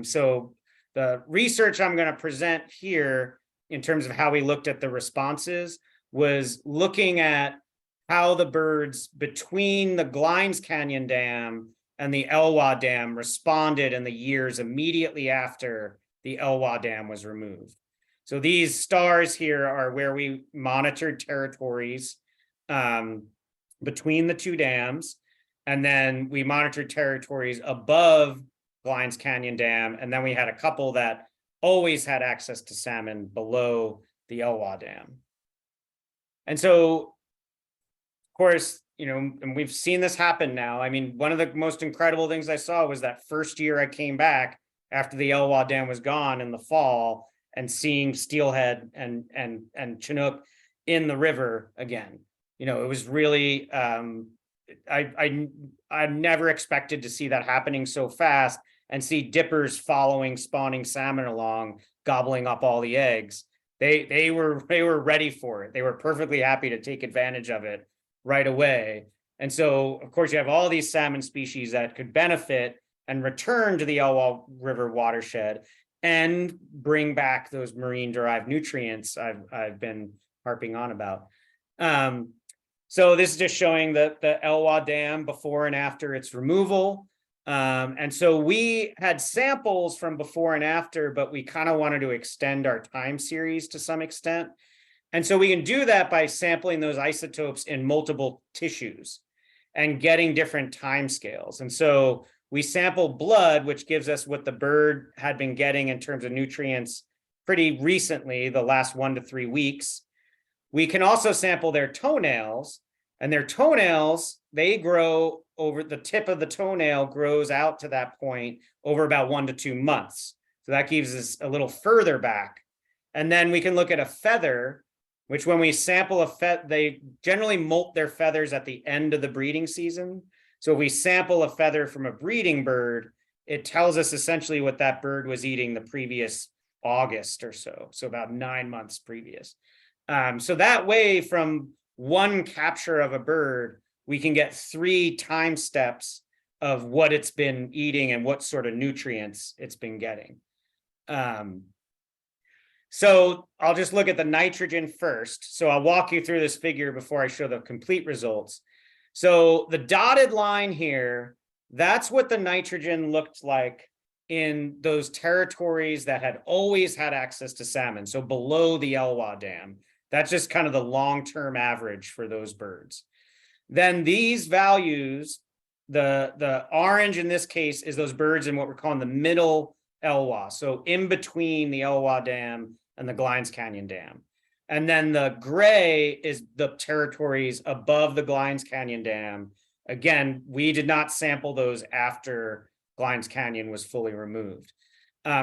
So the research I'm going to present here in terms of how we looked at the responses was looking at how the birds between the Glines Canyon Dam and the Elwha Dam responded in the years immediately after the Elwha Dam was removed. So these stars here are where we monitored territories between the 2 dams, and then we monitored territories above Glines Canyon Dam, and then we had a couple that always had access to salmon below the Elwha Dam. And so, of course, and we've seen this happen now. I mean, one of the most incredible things I saw was that first year I came back after the Elwha Dam was gone in the fall, and seeing steelhead and Chinook in the river again. It was really I never expected to see that happening so fast and see dippers following spawning salmon along, gobbling up all the eggs. They were ready for it. They were perfectly happy to take advantage of it right away. And so, of course, you have all these salmon species that could benefit and return to the Elwha River watershed and bring back those marine-derived nutrients I've been harping on about. So this is just showing the Elwha Dam before and after its removal. And so we had samples from before and after, but we kind of wanted to extend our time series to some extent. And so we can do that by sampling those isotopes in multiple tissues and getting different time scales. And so we sample blood, which gives us what the bird had been getting in terms of nutrients pretty recently, the last 1 to 3 weeks. We can also sample their toenails, and their toenails, they grow over the tip of the toenail grows out to that point over about 1 to 2 months. So that gives us a little further back. And then we can look at a feather, which when we sample a feather, they generally molt their feathers at the end of the breeding season. So if we sample a feather from a breeding bird, it tells us essentially what that bird was eating the previous August or so. So about 9 months previous. So that way, from one capture of a bird, we can get 3 time steps of what it's been eating and what sort of nutrients it's been getting. So I'll just look at the nitrogen first. So I'll walk you through this figure before I show the complete results. So the dotted line here, that's what the nitrogen looked like in those territories that had always had access to salmon. So below the Elwha Dam. That's just kind of the long-term average for those birds. Then these values, the orange in this case is those birds in what we're calling the middle Elwha. So in between the Elwha Dam and the Glines Canyon Dam. And then the gray is the territories above the Glines Canyon Dam. Again, we did not sample those after Glines Canyon was fully removed.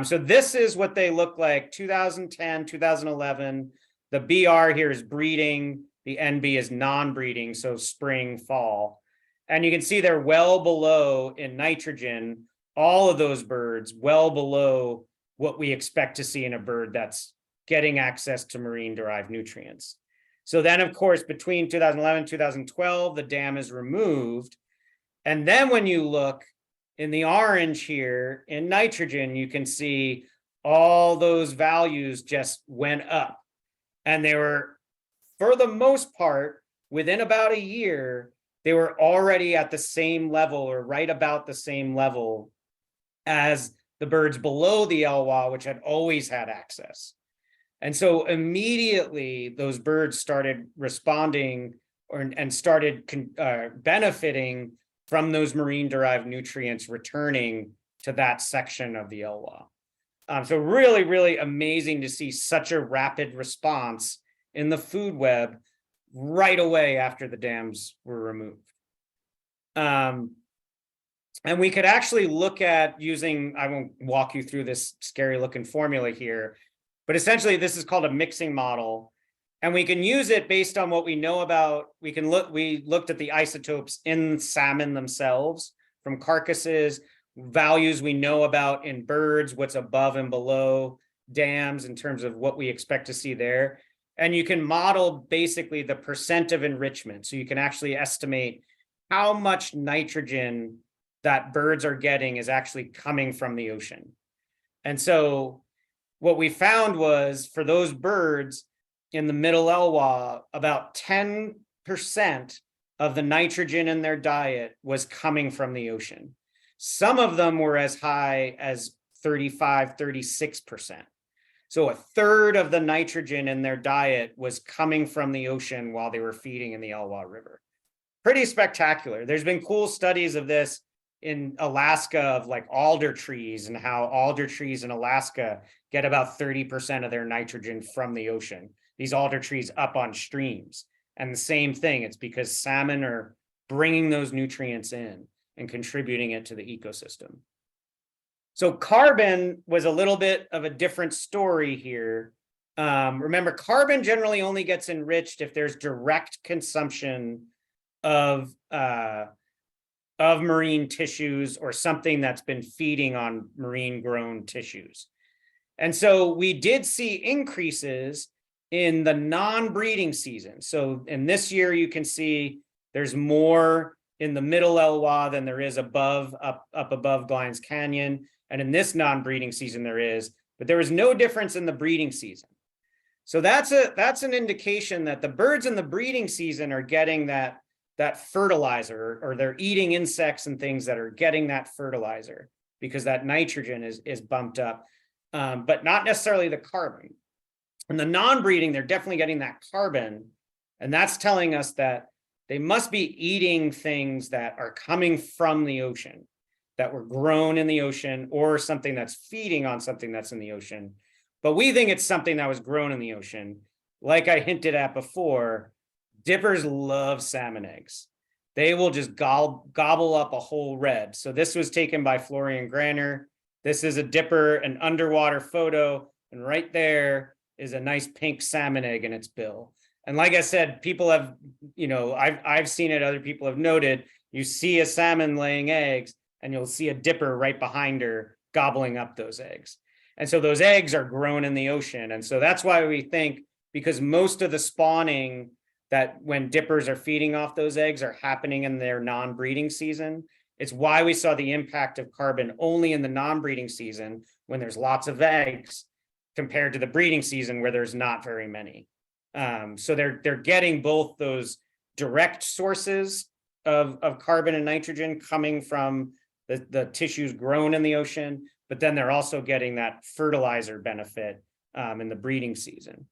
So this is what they look like, 2010, 2011. The BR here is breeding. The NB is non-breeding, so spring, fall. And you can see they're well below in nitrogen, all of those birds, well below what we expect to see in a bird that's getting access to marine-derived nutrients. So then, of course, between 2011 2012, the dam is removed. And then when you look in the orange here, in nitrogen, you can see all those values just went up. And they were, for the most part, within about a year, they were already at the same level or right about the same level as the birds below the Elwha, which had always had access. And so immediately those birds started responding and started benefiting from those marine-derived nutrients returning to that section of the Elwha. So really, really amazing to see such a rapid response in the food web right away after the dams were removed. And we could actually look at using, I won't walk you through this scary looking formula here, but essentially this is called a mixing model. And we can use it based on what we know about, we looked at the isotopes in salmon themselves from carcasses, values we know about in birds, what's above and below dams in terms of what we expect to see there. And you can model basically the percent of enrichment. So you can actually estimate how much nitrogen that birds are getting is actually coming from the ocean. And so what we found was for those birds in the middle Elwha, about 10% of the nitrogen in their diet was coming from the ocean. Some of them were as high as 35, 36%. So a third of the nitrogen in their diet was coming from the ocean while they were feeding in the Elwha River. Pretty spectacular. There's been cool studies of this in Alaska of like alder trees and how alder trees in Alaska get about 30% of their nitrogen from the ocean. These alder trees up on streams. And the same thing, it's because salmon are bringing those nutrients in and contributing it to the ecosystem. So carbon was a little bit of a different story here. Remember, carbon generally only gets enriched if there's direct consumption of marine tissues or something that's been feeding on marine grown tissues. And so we did see increases in the non-breeding season. So in this year, you can see there's more in the middle Elwha than there is up above Glines Canyon. And in this non-breeding season there is, but there was no difference in the breeding season. So that's an indication that the birds in the breeding season are getting that fertilizer, or they're eating insects and things that are getting that fertilizer because that nitrogen is bumped up, but not necessarily the carbon. In the non-breeding, they're definitely getting that carbon, and that's telling us that they must be eating things that are coming from the ocean, that were grown in the ocean, or something that's feeding on something that's in the ocean. But we think it's something that was grown in the ocean. Like I hinted at before, dippers love salmon eggs. They will just gobble up a whole red. So this was taken by Florian Granner. This is a dipper, an underwater photo, and right there is a nice pink salmon egg in its bill. And like I said, people have, I've seen it, other people have noted, you see a salmon laying eggs and you'll see a dipper right behind her gobbling up those eggs. And so those eggs are grown in the ocean. And so that's why we think, because most of the spawning that when dippers are feeding off those eggs are happening in their non-breeding season, it's why we saw the impact of carbon only in the non-breeding season when there's lots of eggs compared to the breeding season where there's not very many. So they're getting both those direct sources of carbon and nitrogen coming from the tissues grown in the ocean, but then they're also getting that fertilizer benefit in the breeding season.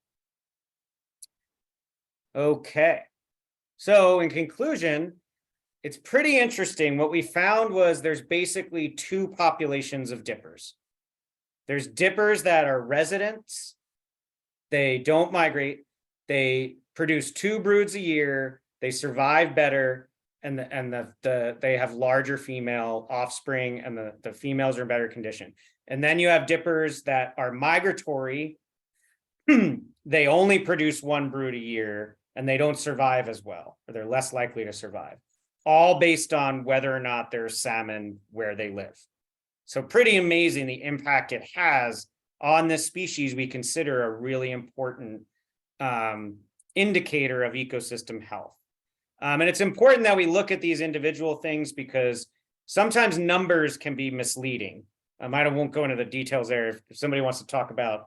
Okay, so in conclusion, it's pretty interesting. What we found was there's basically two populations of dippers. There's dippers that are residents. They don't migrate. They produce 2 broods a year. They survive better, and they have larger female offspring, and the females are in better condition. And then you have dippers that are migratory. They only produce 1 brood a year, and they don't survive as well, or they're less likely to survive, all based on whether or not there's salmon where they live. So pretty amazing the impact it has on this species we consider a really important indicator of ecosystem health. And it's important that we look at these individual things because sometimes numbers can be misleading. I won't go into the details there. If somebody wants to talk about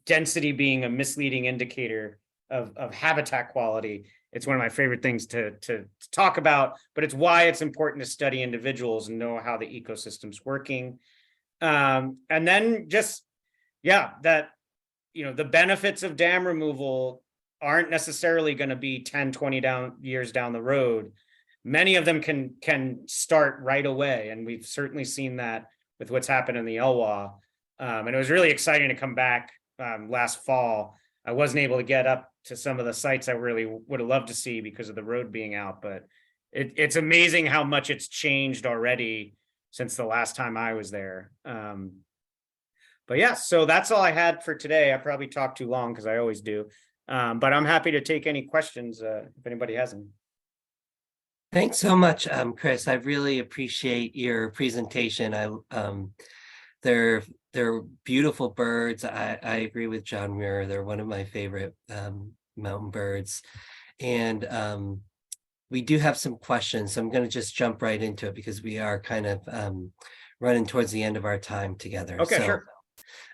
density being a misleading indicator of habitat quality, it's one of my favorite things to talk about, but it's why it's important to study individuals and know how the ecosystem's working. And then just, that, the benefits of dam removal aren't necessarily going to be 10, 20 years down the road. Many of them can start right away. And we've certainly seen that with what's happened in the Elwha. And it was really exciting to come back last fall. I wasn't able to get up to some of the sites I really would have loved to see because of the road being out, but it's amazing how much it's changed already since the last time I was there. But yeah, so that's all I had for today. I probably talked too long because I always do. But I'm happy to take any questions if anybody has them. Thanks so much, Chris. I really appreciate your presentation. They're beautiful birds. I agree with John Muir. They're one of my favorite mountain birds. And we do have some questions. So I'm going to just jump right into it because we are kind of running towards the end of our time together. Okay, sure.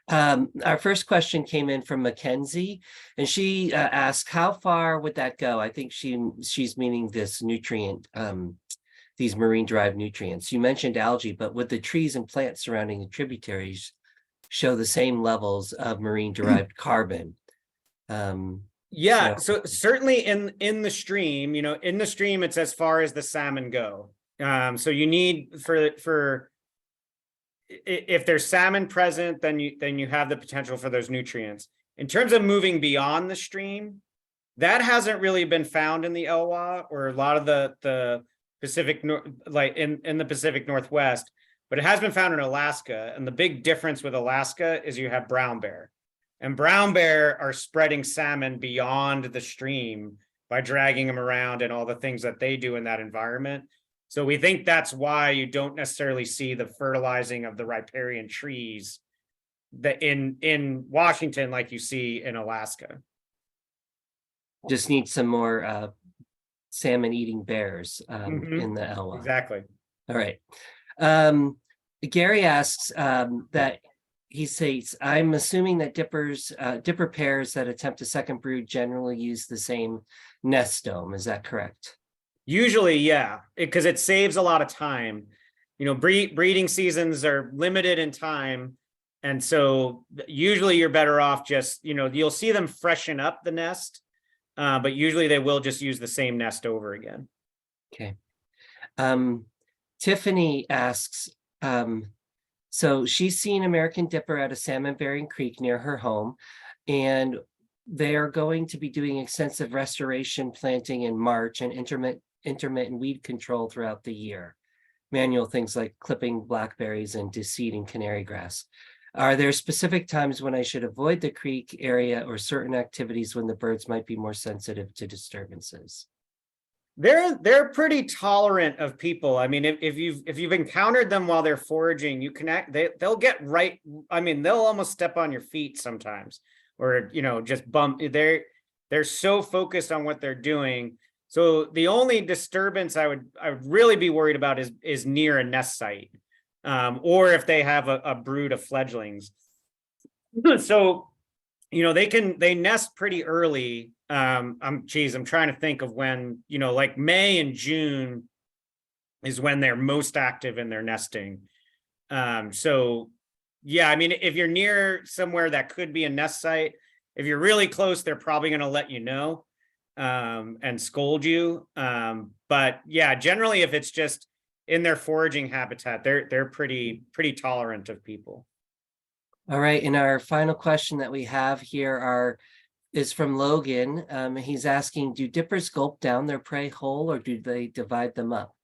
Our first question came in from Mackenzie, and she asked, how far would that go? I think she's meaning this nutrient, these marine-derived nutrients. You mentioned algae, but would the trees and plants surrounding the tributaries show the same levels of marine-derived carbon? So certainly in the stream, in the stream, it's as far as the salmon go. So you need for if there's salmon present, then you have the potential for those nutrients. In terms of moving beyond the stream, that hasn't really been found in the Elwha or a lot of the Pacific, like in the Pacific Northwest, but it has been found in Alaska. And the big difference with Alaska is you have brown bear, and brown bear are spreading salmon beyond the stream by dragging them around and all the things that they do in that environment. So we think that's why you don't necessarily see the fertilizing of the riparian trees that in Washington like you see in Alaska. Just need some more salmon eating bears in the Elwha. Exactly. All right. Gary asks that he says, I'm assuming that dipper pairs that attempt a second brood generally use the same nest dome. Is that correct? Usually, yeah, because it saves a lot of time. You know, breeding seasons are limited in time. And so usually you're better off just, you know, you'll see them freshen up the nest, but usually they will just use the same nest over again. Okay. Tiffany asks, so she's seen American Dipper at a salmon-bearing creek near her home, and they are going to be doing extensive restoration planting in March and intermittent weed control throughout the year. Manual things like clipping blackberries and deseeding canary grass. Are there specific times when I should avoid the creek area or certain activities when the birds might be more sensitive to disturbances? They're pretty tolerant of people. I mean, if you've encountered them while they're foraging, they'll get right. I mean, they'll almost step on your feet sometimes, or you know, just bump. They're so focused on what they're doing. So the only disturbance I would really be worried about is near a nest site, or if they have a brood of fledglings. So, you know, they nest pretty early. I'm trying to think of when, you know, like May and June is when they're most active in their nesting. So yeah, I mean, if you're near somewhere that could be a nest site, if you're really close, they're probably going to let you know and scold you. But yeah, generally, if it's just in their foraging habitat, they're pretty tolerant of people. All right, and our final question that we have here is from Logan. He's asking, do dippers gulp down their prey whole or do they divide them up?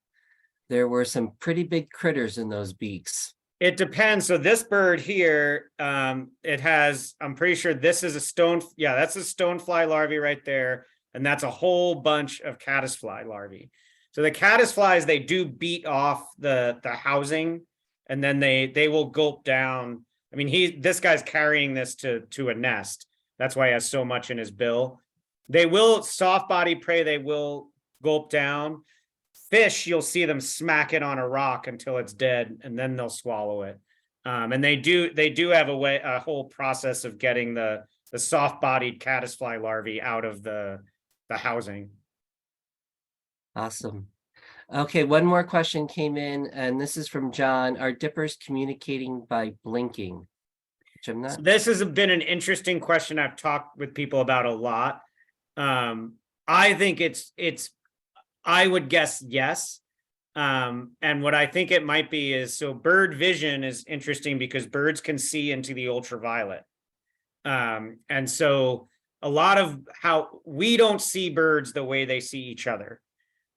There were some pretty big critters in those beaks. It depends. So this bird here, it has, I'm pretty sure this is that's a stonefly larvae right there. And that's a whole bunch of caddisfly larvae. So the caddisflies, they do beat off the housing and then they will gulp down. I mean, this guy's carrying this to a nest. That's why he has so much in his bill. They will soft body prey. They will gulp down. Fish, you'll see them smack it on a rock until it's dead, and then they'll swallow it. And they do have a whole process of getting the soft-bodied caddisfly larvae out of the housing. Awesome. Okay, one more question came in, and this is from John. Are dippers communicating by blinking? Which I'm not. So this has been an interesting question I've talked with people about a lot. I think I would guess yes. And what I think it might be is, so bird vision is interesting because birds can see into the ultraviolet. And so a lot of how we don't see birds the way they see each other.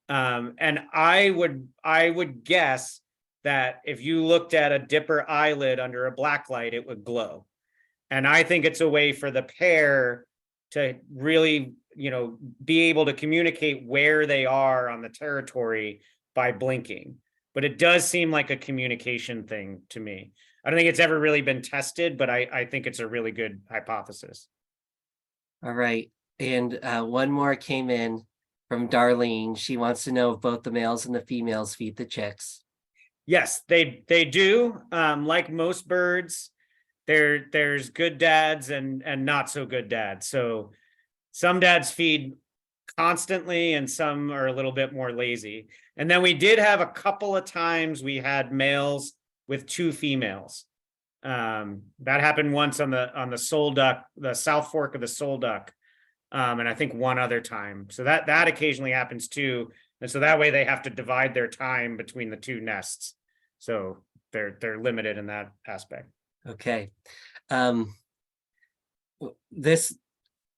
And I would guess that if you looked at a dipper eyelid under a black light, it would glow. And I think it's a way for the pair to really, you know, be able to communicate where they are on the territory by blinking. But it does seem like a communication thing to me. I don't think it's ever really been tested, but I think it's a really good hypothesis. All right. And one more came in from Darlene. She wants to know if both the males and the females feed the chicks. Yes, they do. Like most birds, there's good dads and not so good dads. So some dads feed constantly and some are a little bit more lazy. And then we did have a couple of times we had males with 2 females. That happened once on the Sole Duck, the South Fork of the Sole Duck. And I think one other time. So that occasionally happens too. And so that way they have to divide their time between the 2 nests. So they're limited in that aspect. Okay. All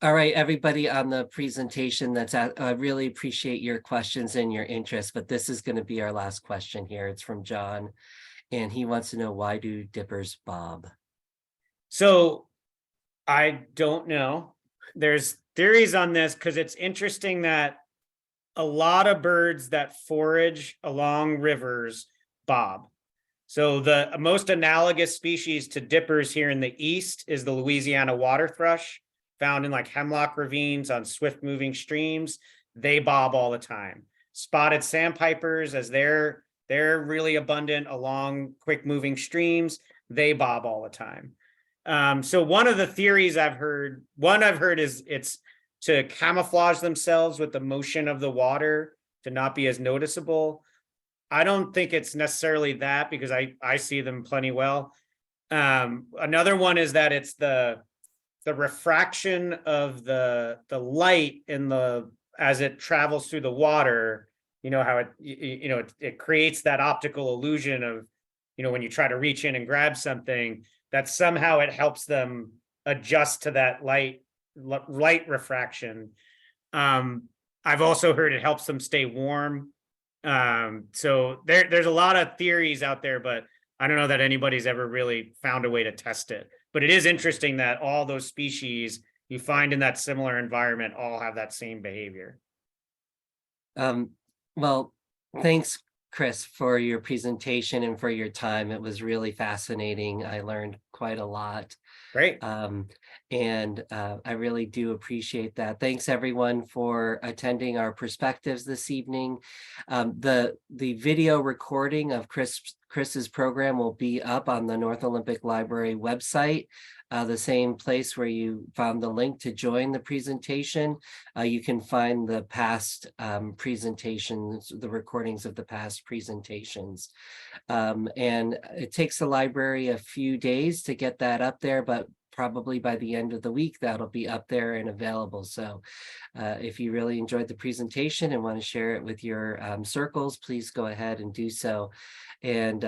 right, everybody on the presentation I really appreciate your questions and your interest, but this is going to be our last question here. It's from John, and he wants to know, why do dippers bob? So I don't know. There's theories on this because it's interesting that a lot of birds that forage along rivers bob. So the most analogous species to dippers here in the east is the Louisiana water thrush, found in like hemlock ravines on swift moving streams. They bob all the time. Spotted sandpipers, as they're really abundant along quick moving streams, they bob all the time. So one of the theories I've heard is it's to camouflage themselves with the motion of the water to not be as noticeable. I don't think it's necessarily that, because I see them plenty well. Another one is that it's the refraction of the light in the as it travels through the water. You know how it creates that optical illusion of, when you try to reach in and grab something, that somehow it helps them adjust to that light refraction. I've also heard it helps them stay warm. So there's a lot of theories out there, but I don't know that anybody's ever really found a way to test it. But it is interesting that all those species you find in that similar environment all have that same behavior. Well, thanks, Chris, for your presentation and for your time. It was really fascinating. I learned quite a lot. Great. And I really do appreciate that. Thanks everyone for attending our perspectives this evening. The video recording of Chris's program will be up on the North Olympic Library website, the same place where you found the link to join the presentation. You can find the past presentations, the recordings of the past presentations. And it takes the library a few days to get that up there, but probably by the end of the week, that'll be up there and available. So if you really enjoyed the presentation and want to share it with your circles, please go ahead and do so. And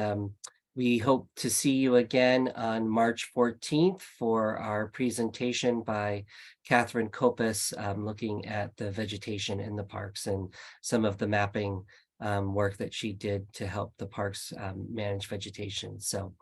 we hope to see you again on March 14th for our presentation by Catherine Kopis, looking at the vegetation in the parks and some of the mapping work that she did to help the parks manage vegetation. So